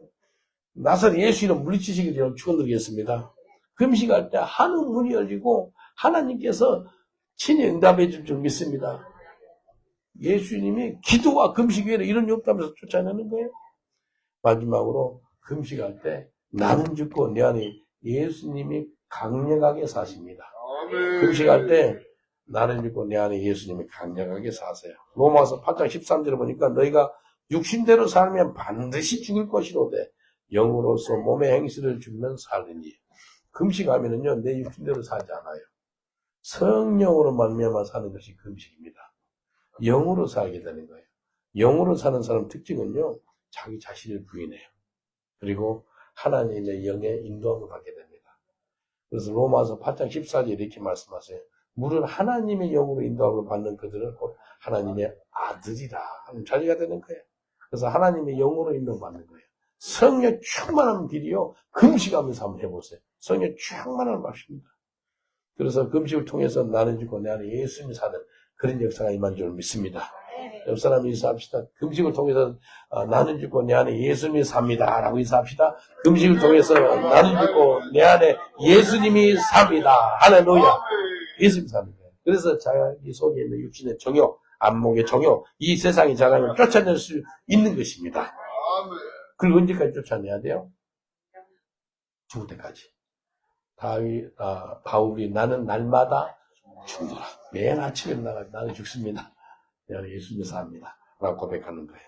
나사렛 예수 이름 물리치시기 전에 축원드리겠습니다. 금식할 때 하늘 문이 열리고 하나님께서 친히 응답해 줄 줄 믿습니다. 예수님이 기도와 금식 외에는 이런 일 없다면서 쫓아내는 거예요. 마지막으로 금식할 때 나는 죽고 내 안에 예수님이 강력하게 사십니다. 금식할 때 나는 죽고 내 안에 예수님이 강력하게 사세요. 로마서 8장 13절에 보니까 너희가 육신대로 살면 반드시 죽을 것이로되 영으로서 몸의 행실을 주면 살리니. 금식하면은요 내 육신대로 살지 않아요. 성령으로 말미암아 사는 것이 금식입니다. 영으로 살게 되는 거예요. 영으로 사는 사람 특징은요 자기 자신을 부인해요. 그리고 하나님의 영의 인도함을 받게 됩니다. 그래서 로마서 8장 14절에 이렇게 말씀하세요. 물은 하나님의 영으로 인도함을 받는 그들은 곧 하나님의 아들이라 하는 자리가 되는 거예요. 그래서 하나님의 영으로 인도받는 거예요. 성령 충만한 길이요. 금식하면서 한번 해보세요. 성령 충만한 맛입니다. 그래서 금식을 통해서 나는 죽고 내 안에 예수님이 사는 그런 역사가 임한 줄 믿습니다. 옆 사람 인사합시다. 금식을 통해서 나는 죽고 내 안에 예수님이 삽니다. 라고 인사합시다. 금식을 통해서 나는 죽고 내 안에 예수님이 삽니다. 할렐루야. 예수님이 삽니다. 그래서 자기 속에 있는 육신의 정욕, 안목의 정욕, 이 세상의 자랑을 쫓아낼 수 있는 것입니다. 그걸 언제까지 쫓아내야 돼요? 죽을 때까지. 바울이 나는 날마다 죽노라. 매일 아침에 나는 죽습니다. 나는 예수님을 삽니다. 라고 고백하는 거예요.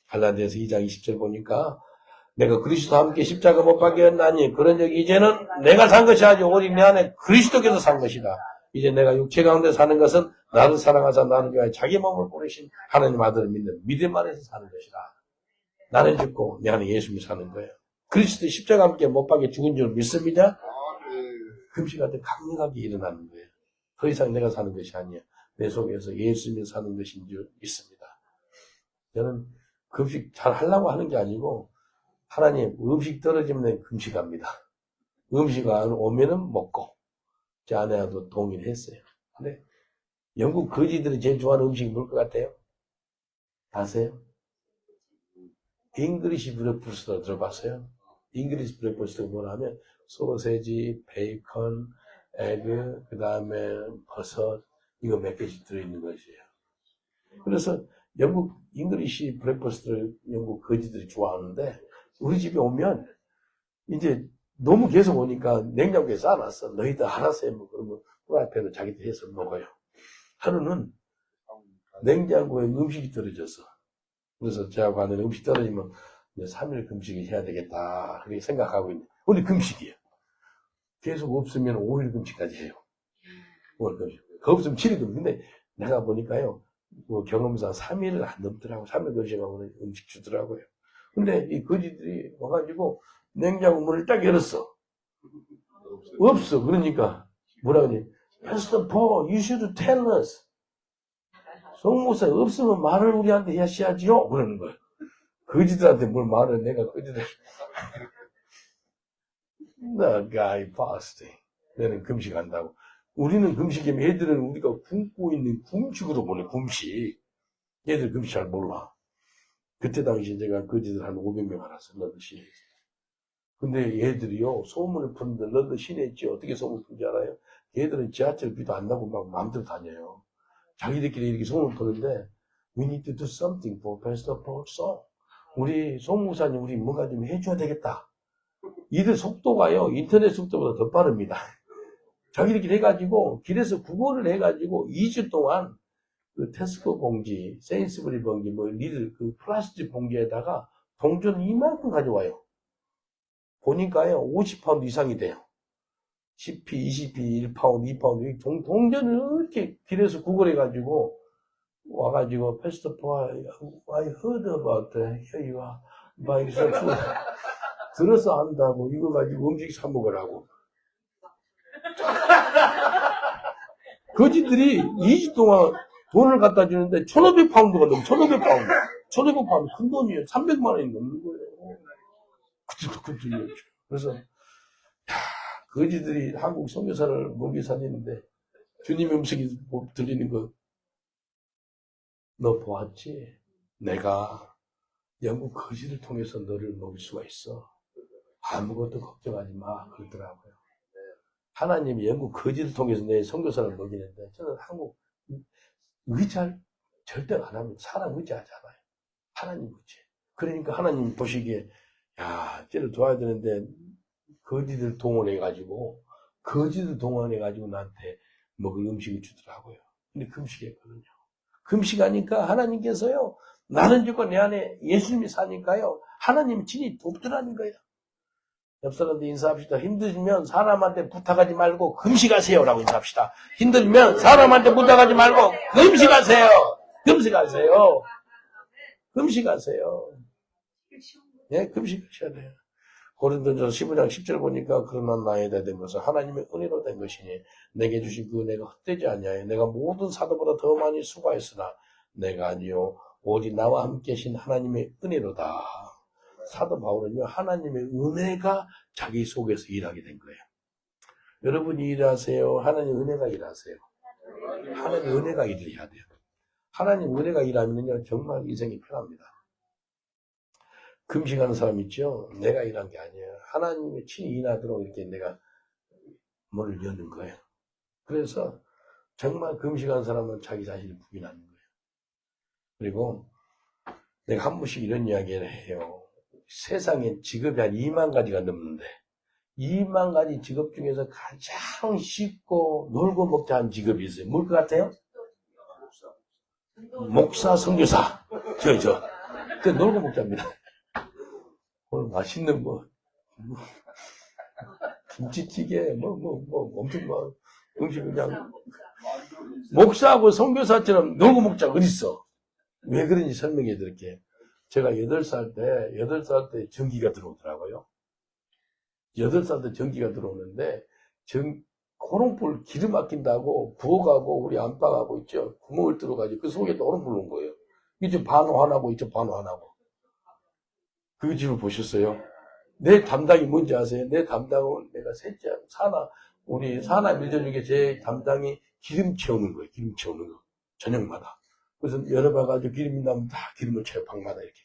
갈라디아서 2장 20절 보니까 내가 그리스도와 함께 십자가 못 박혔나니 그런즉 이제는 내가 산 것이 아니오 오직 내 안에 그리스도께서 산 것이다. 이제 내가 육체 가운데 사는 것은 나를 사랑하사 나를 위하여 자기 몸을 보내신 하나님 아들을 믿는 믿음 안에서 사는 것이다. 나는 죽고 내 안에 예수님이 사는 거예요. 그리스도 십자가 함께 못 박혀 죽은 줄 믿습니다. 금식할 때 강력하게 일어나는 거예요. 더 이상 내가 사는 것이 아니야. 내 속에서 예수님이 사는 것인 줄 믿습니다. 저는 금식 잘 하려고 하는 게 아니고 하나님 음식 떨어지면 금식합니다. 음식 안 오면은 먹고 제 아내와도 동의를 했어요. 근데 영국 거지들이 제일 좋아하는 음식이 뭘 것 같아요? 아세요? 잉글리시 브렉퍼스트 들어봤어요? 잉글리시 브렉퍼스트가 뭐냐면 소세지, 베이컨, 에그, 그 다음에 버섯 이거 몇 개씩 들어있는 것이에요. 그래서 영국 잉글리시 브렉퍼스트를 영국 거지들이 좋아하는데 우리 집에 오면 이제 너무 계속 오니까 냉장고에 쌓아놨어. 너희들 알아서 해. 뭐 그러면 프라이팬으로 자기들 해서 먹어요. 하루는 냉장고에 음식이 떨어졌어. 그래서 제가 봤는 음식 떨어지면 이제 3일 금식을 해야 되겠다. 그렇게 생각하고 있는데, 오늘 금식이에요. 계속 없으면 5일 금식까지 해요. 5일 금식. 그 없으면 7일 금식. 근데 내가 보니까요, 뭐 경험상 3일을 안 넘더라고. 3일 금식하고 음식 주더라고요. 근데 이 거지들이 와가지고 냉장고 문을 딱 열었어. 없어. 그러니까 뭐라 그러니? Pastor Paul, you should tell us. 송목사 없으면 말을 우리한테 하셔야지요. 그러는 거예요. 거지들한테 뭘 말을 내가 거지들. The guy fasting. 너는 금식한다고. 우리는 금식이면 얘들은 우리가 굶고 있는 금식으로 보내, 금식. 얘들 금식 잘 몰라. 그때 당시 제가 거지들 한 500명 알았어요. 런던 시내에. 근데 얘들이요, 소문을 푸는데 런던 시내에 있지. 어떻게 소문을 푸는지 알아요? 얘들은 지하철 비도 안 나고 막 마음대로 다녀요. 자기들끼리 이렇게 소문을 푸는데, We need to do something for Pastor Paul song. 우리 송무사님, 우리 뭔가 좀 해줘야 되겠다. 이들 속도가요, 인터넷 속도보다 더 빠릅니다. 자기들끼리 해가지고, 길에서 구걸을 해가지고, 2주 동안, 그 테스코 봉지, 세인스부리 봉지, 뭐, 리들, 그 플라스틱 봉지에다가 동전 이만큼 가져와요. 보니까요, 50파운드 이상이 돼요. 10p, 20p, 1파운드, 2파운드, 동전을 이렇게 길에서 구걸해가지고, 와가지고, Pastor Paul, I heard about here you are, buying some food. 들어서 한다고, 이거 가지고 음식 사먹으라고. 거지들이 2주 동안 돈을 갖다 주는데 1,500파운드가 넘어, 1,500파운드. 1,500파운드 큰 돈이에요. 300만 원이 넘는 거예요. 그때도 큰 돈이었죠. 그래서, 거지들이 한국 선교사를 먹이 살리는데, 주님 음식이 들리는 거, 너 보았지? 내가 영국 거지를 통해서 너를 먹일 수가 있어. 아무것도 걱정하지 마. 그러더라고요. 하나님이 영국 거지를 통해서 내 선교사를 먹이는데, 저는 한국 의지할 절대 안 합니다. 사람 의지하지 않아요. 하나님 의지. 그러니까 하나님 보시기에, 야, 쟤를 도와야 되는데, 거지들 동원해가지고 나한테 먹을 음식을 주더라고요. 근데 금식했거든요. 금식하니까 하나님께서요, 나는 죽고 내 안에 예수님이 사니까요, 하나님이 친히 돕더라는 거예요. 옆 사람들 인사합시다. 힘드시면 사람한테 부탁하지 말고 금식하세요. 라고 인사합시다. 힘들면 사람한테 부탁하지 말고 금식하세요. 금식하세요. 금식하세요. 예, 금식하셔야 돼요. 고린도전서 15장 10절 보니까 그러나 나에 된 것은 하나님의 은혜로 된 것이니 내게 주신 그 내가 헛되지 아니하여 내가 모든 사도보다 더 많이 수고하였으나 내가 아니요 오직 나와 함께 하신 하나님의 은혜로다. 사도 바울은요, 하나님의 은혜가 자기 속에서 일하게 된 거예요. 여러분이 일하세요? 하나님 은혜가 일하세요? 하나님 은혜가 일을 해야 돼요. 하나님 은혜가 일하면요, 정말 인생이 편합니다. 금식하는 사람 있죠? 내가 일한 게 아니에요. 하나님의 친히 일하도록 이렇게 내가 문을 여는 거예요. 그래서 정말 금식하는 사람은 자기 자신을 부인하는 거예요. 그리고 내가 한 번씩 이런 이야기를 해요. 세상에 직업이 한 2만 가지가 넘는데 2만 가지 직업 중에서 가장 쉽고 놀고 먹자 하는 직업이 있어요. 뭘 것 같아요? 목사, 선교사. 그 놀고 먹자입니다. 오늘 맛있는 김치찌개, 엄청 음식 그냥. 목사하고 선교사처럼 놀고 먹자, 어딨어? 왜 그런지 설명해 드릴게요. 제가 8살 때 전기가 들어오더라고요. 8살 때 전기가 들어오는데, 호롱불 기름 아낀다고 부엌하고 우리 안방하고 있죠. 구멍을 뚫어가지고 그 속에 또 호롱불 놓은 거예요. 이쪽 반호 하나고 이쪽 반호 하나고. 그 집을 보셨어요? 내 담당이 뭔지 아세요? 내 담당은 내가 셋째, 우리 사나 밀전 중에 제 담당이 기름 채우는 거예요. 기름 채우는 거. 저녁마다. 그래서 열어봐가지고 기름이 나면 다 기름을 채워, 방마다 이렇게.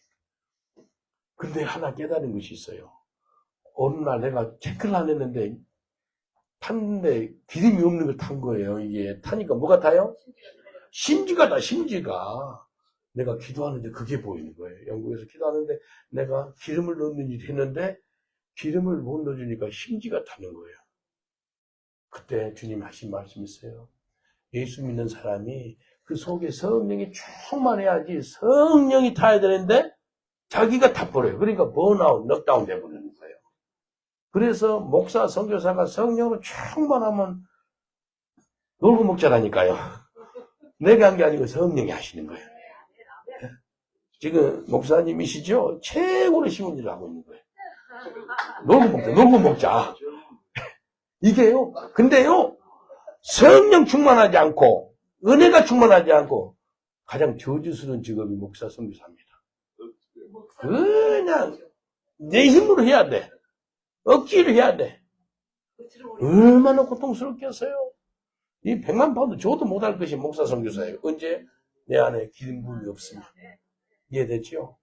근데 하나 깨달은 것이 있어요. 어느 날 내가 체크를 안 했는데, 탔는데 기름이 없는 걸 탄 거예요. 이게 타니까 뭐가 타요? 심지가 다, 심지가. 내가 기도하는데 그게 보이는 거예요. 영국에서 기도하는데 내가 기름을 넣는 일을 했는데 기름을 못 넣어주니까 심지가 타는 거예요. 그때 주님이 하신 말씀이 있어요. 예수 믿는 사람이 그 속에 성령이 충만해야지 성령이 타야 되는데 자기가 타버려요. 그러니까 번아웃, 넉다운 돼버리는 거예요. 그래서 목사, 선교사가 성령으로 충만하면 놀고 먹자라니까요. 내가 한 게 아니고 성령이 하시는 거예요. 지금 목사님이시죠? 최고로 쉬운 일을 하고 있는 거예요. 놀고 먹자. 이게요. 근데요, 성령 충만하지 않고, 은혜가 충만하지 않고, 가장 저주스러운 직업이 목사, 선교사입니다. 그냥, 내 힘으로 해야 돼. 억지로 해야 돼. 얼마나 고통스럽겠어요? 이 100만 파운드 줘도 못할 것이 목사, 선교사예요. 언제? 내 안에 기름 부음이 없으면. 이해됐죠?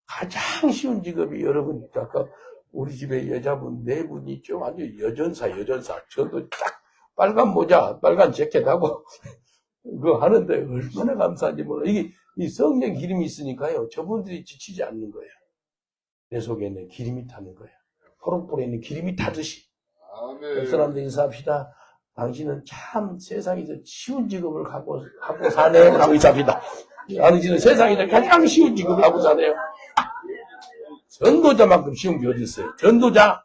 가장 쉬운 직업이 여러분, 아까 우리 집에 여자분 4분 있죠? 완전 여전사. 저도 딱 빨간 모자, 빨간 재킷하고 그거 하는데 얼마나 감사한지 몰라. 이게 이 성령 기름이 있으니까요. 저분들이 지치지 않는 거예요. 내 속에 있는 기름이 타는 거예요. 호롱불에 있는 기름이 타듯이. 옆 사람들 인사합시다. 당신은 참 세상에서 쉬운 직업을 갖고 사네요. 하고 인사합니다. 당신은 세상에서 가장 쉬운 직업을 하고 사네요. 전도자만큼 쉬운 게 어디 있어요? 전도자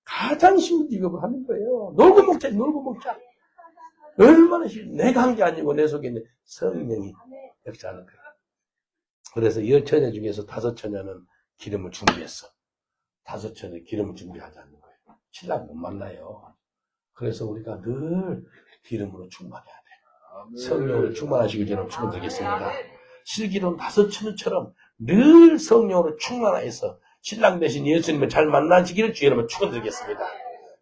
가장 쉬운 직업을 하는 거예요. 놀고 먹자. 얼마나 쉬운. 내가 한 게 아니고 내 속에 있는 성령이 역사하는 거예요. 그래서 10처녀 중에서 5처녀는 기름을 준비했어. 5처녀 기름을 준비하지 않는 거예요. 신랑 못 만나요. 그래서 우리가 늘 기름으로 충만해야 돼요. 성령으로 충만하시길 저는 축원드리겠습니다. 실기론 5처녀처럼 늘 성령으로 충만하여서 신랑 대신 예수님을 잘 만나시기를 주의 이름으로 축원드리겠습니다.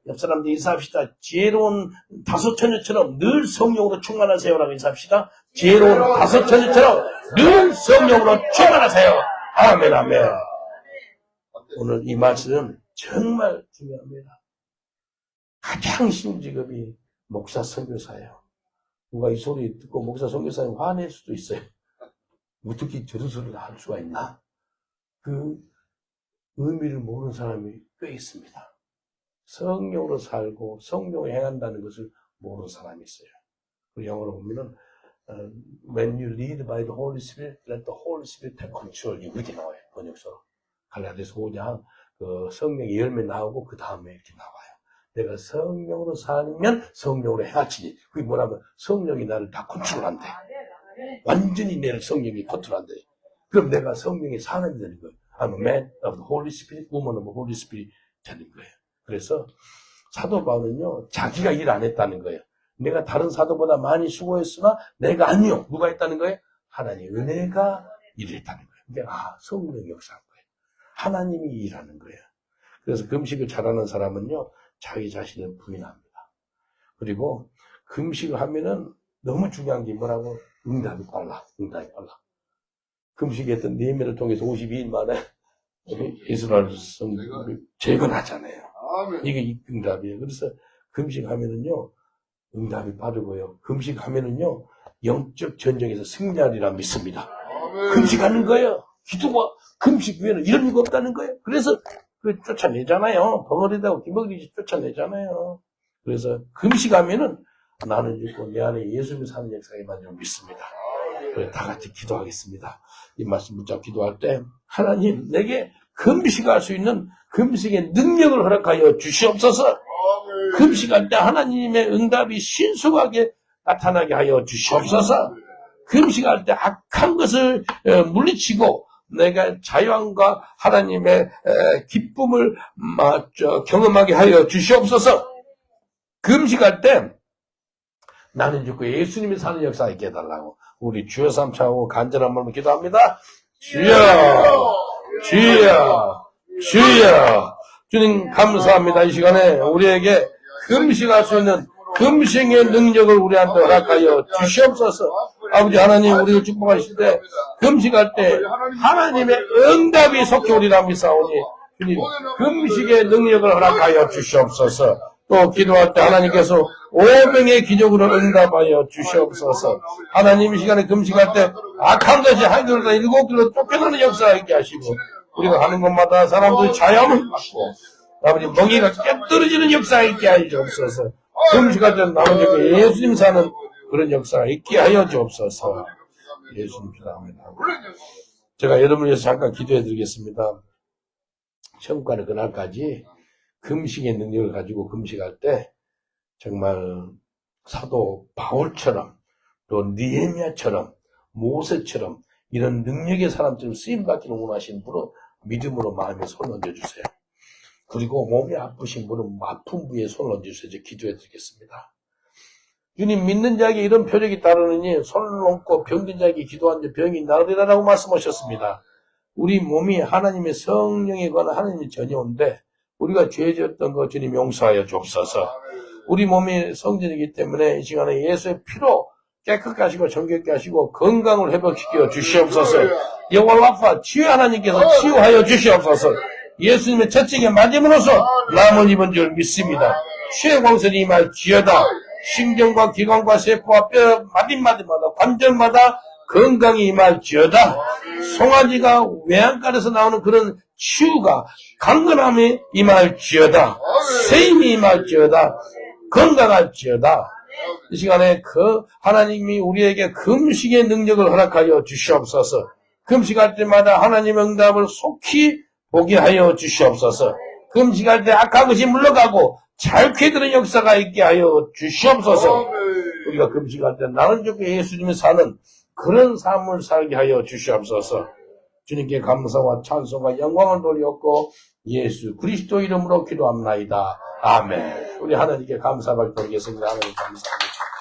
옆 사람들 인사합시다. 지혜로운 5처녀처럼 늘 성령으로 충만하세요라고 인사합시다. 지혜로운 5처녀처럼 늘 성령으로 충만하세요. 아멘, 아멘. 오늘 이 말씀은 정말 중요합니다. 가장 쉬운 직업이 목사, 선교사예요. 누가 이 소리 듣고 목사, 선교사님 화낼 수도 있어요. 어떻게 저런 소리를 할 수가 있나? 그 의미를 모르는 사람이 꽤 있습니다. 성령으로 살고 성령을 행한다는 것을 모르는 사람이 있어요. 그 영어로 보면은 When you lead by the Holy Spirit, let the Holy Spirit take control. 이렇게 나와요. 번역서로. 갈라디아서 5장 그 성령의 열매 나오고 그 다음에 이렇게 나와요. 내가 성령으로 살면 성령으로 행하치니. 그게 뭐냐면 성령이 나를 다 컨트롤한대. 완전히 내를 성령이 컨트롤한대. 그럼 내가 성령의 사람이 되는 거예요. I'm a man of the Holy Spirit, woman of the Holy Spirit 되는 거예요. 그래서 사도 바울은요, 자기가 일 안 했다는 거예요. 내가 다른 사도보다 많이 수고했으나 내가 아니요. 누가 했다는 거예요? 하나님 은혜가 일을 했다는 거예요. 그러니까 성령이 역사한 거예요. 하나님이 일하는 거예요. 그래서 금식을 잘하는 사람은요, 자기 자신을 부인합니다. 그리고 금식을 하면은 너무 중요한 게 뭐라고? 응답이 빨라. 금식했던 네헤미야를 통해서 52일 만에 이스라엘 성읍을 재건하잖아요. 이게 응답이에요. 그래서 금식하면은요, 응답이 빠르고요. 금식하면은요, 영적 전쟁에서 승리하리라 믿습니다. 금식하는 거예요. 기도가 금식 위에는 이런 이유가 없다는 거예요. 그래서 쫓아내잖아요. 벙어리다고 기먹이지 쫓아내잖아요. 그래서 금식하면은 나는 죽고 내 안에 예수님이 사는 역사에만 좀 믿습니다. 그래서 다 같이 기도하겠습니다. 이 말씀 붙잡고 기도할 때 하나님 내게 금식할 수 있는 금식의 능력을 허락하여 주시옵소서. 금식할 때 하나님의 응답이 신속하게 나타나게 하여 주시옵소서. 금식할 때 악한 것을 물리치고 내가 자유함과 하나님의 기쁨을 경험하게 하여 주시옵소서. 금식할 때 나는 죽고 예수님이 사는 역사에 있게 해달라고 우리 주여 삼창하고 간절한 마음으로 기도합니다. 주여 주님 감사합니다. 이 시간에 우리에게 금식할 수 있는 금식의 능력을 우리한테 허락하여 주시옵소서. 아버지 하나님 우리를 축복하실 때 금식할 때 하나님의 응답이 속히 오리라 믿사오니 주님 금식의 능력을 허락하여 주시옵소서. 또 기도할 때 하나님께서 5명의 기적으로 응답하여 주시옵소서. 하나님 이 시간에 금식할 때 악한 것이 한 길로다 7길로 쫓겨나는 역사가 있게 하시고 우리가 가는 곳마다 사람들이 자유함을 받고 아버지 멍에가 깨 떨어지는 역사가 있게 하여 주옵소서. 금식할 때 나는 저기 예수님 사는 그런 역사가 있게 하여 주옵소서. 예수님 기도합니다. 제가 여러분을 위해서 잠깐 기도해 드리겠습니다. 천국가는 그날까지 금식의 능력을 가지고 금식할 때 정말 사도 바울처럼 또 느헤미야처럼 모세처럼 이런 능력의 사람처럼 쓰임받기를 원하시는 분은 믿음으로 마음에 손을 얹어주세요. 그리고 몸이 아프신 분은 아픈 부위에 손을 얹어주세요. 이제 기도해 드리겠습니다. 주님, 믿는 자에게 이런 표적이 따르느니 손을 얹고 병든 자에게 기도한 자 병이 나으리라라고 말씀하셨습니다. 우리 몸이 하나님의 성령에 관한 하나님의 전혀인데 우리가 죄 지었던 거 주님 용서하여 주옵소서. 우리 몸이 성전이기 때문에 이 시간에 예수의 피로 깨끗게 하시고 정결케 하시고 건강을 회복시켜 주시옵소서. 여호와 라파 치유 하나님께서 치유하여 주시옵소서. 예수님의 채찍에 맞음으로써 남은 입은 줄 믿습니다. 치유의 광선이 임할지어다. 신경과 기관과 세포와 뼈 마디마디마다 관절마다 건강이 임할지어다. 송아지가 외양간에서 나오는 그런 치유가 강건함이 임할지어다. 세임이 임할지어다. 건강할지어다. 이 시간에 그 하나님이 우리에게 금식의 능력을 허락하여 주시옵소서. 금식할 때마다 하나님 응답을 속히 보게 하여 주시옵소서. 금식할 때 악한 것이 물러가고 잘 쾌드는 역사가 있게 하여 주시옵소서. 우리가 금식할 때 나는 좋게 예수님이 사는 그런 삶을 살게 하여 주시옵소서. 주님께 감사와 찬송과 영광을 돌렸고 예수 그리스도 이름으로 기도합나이다. 아멘. 우리 하나님께 감사를 드리겠습니다. 하나님 감사합니다.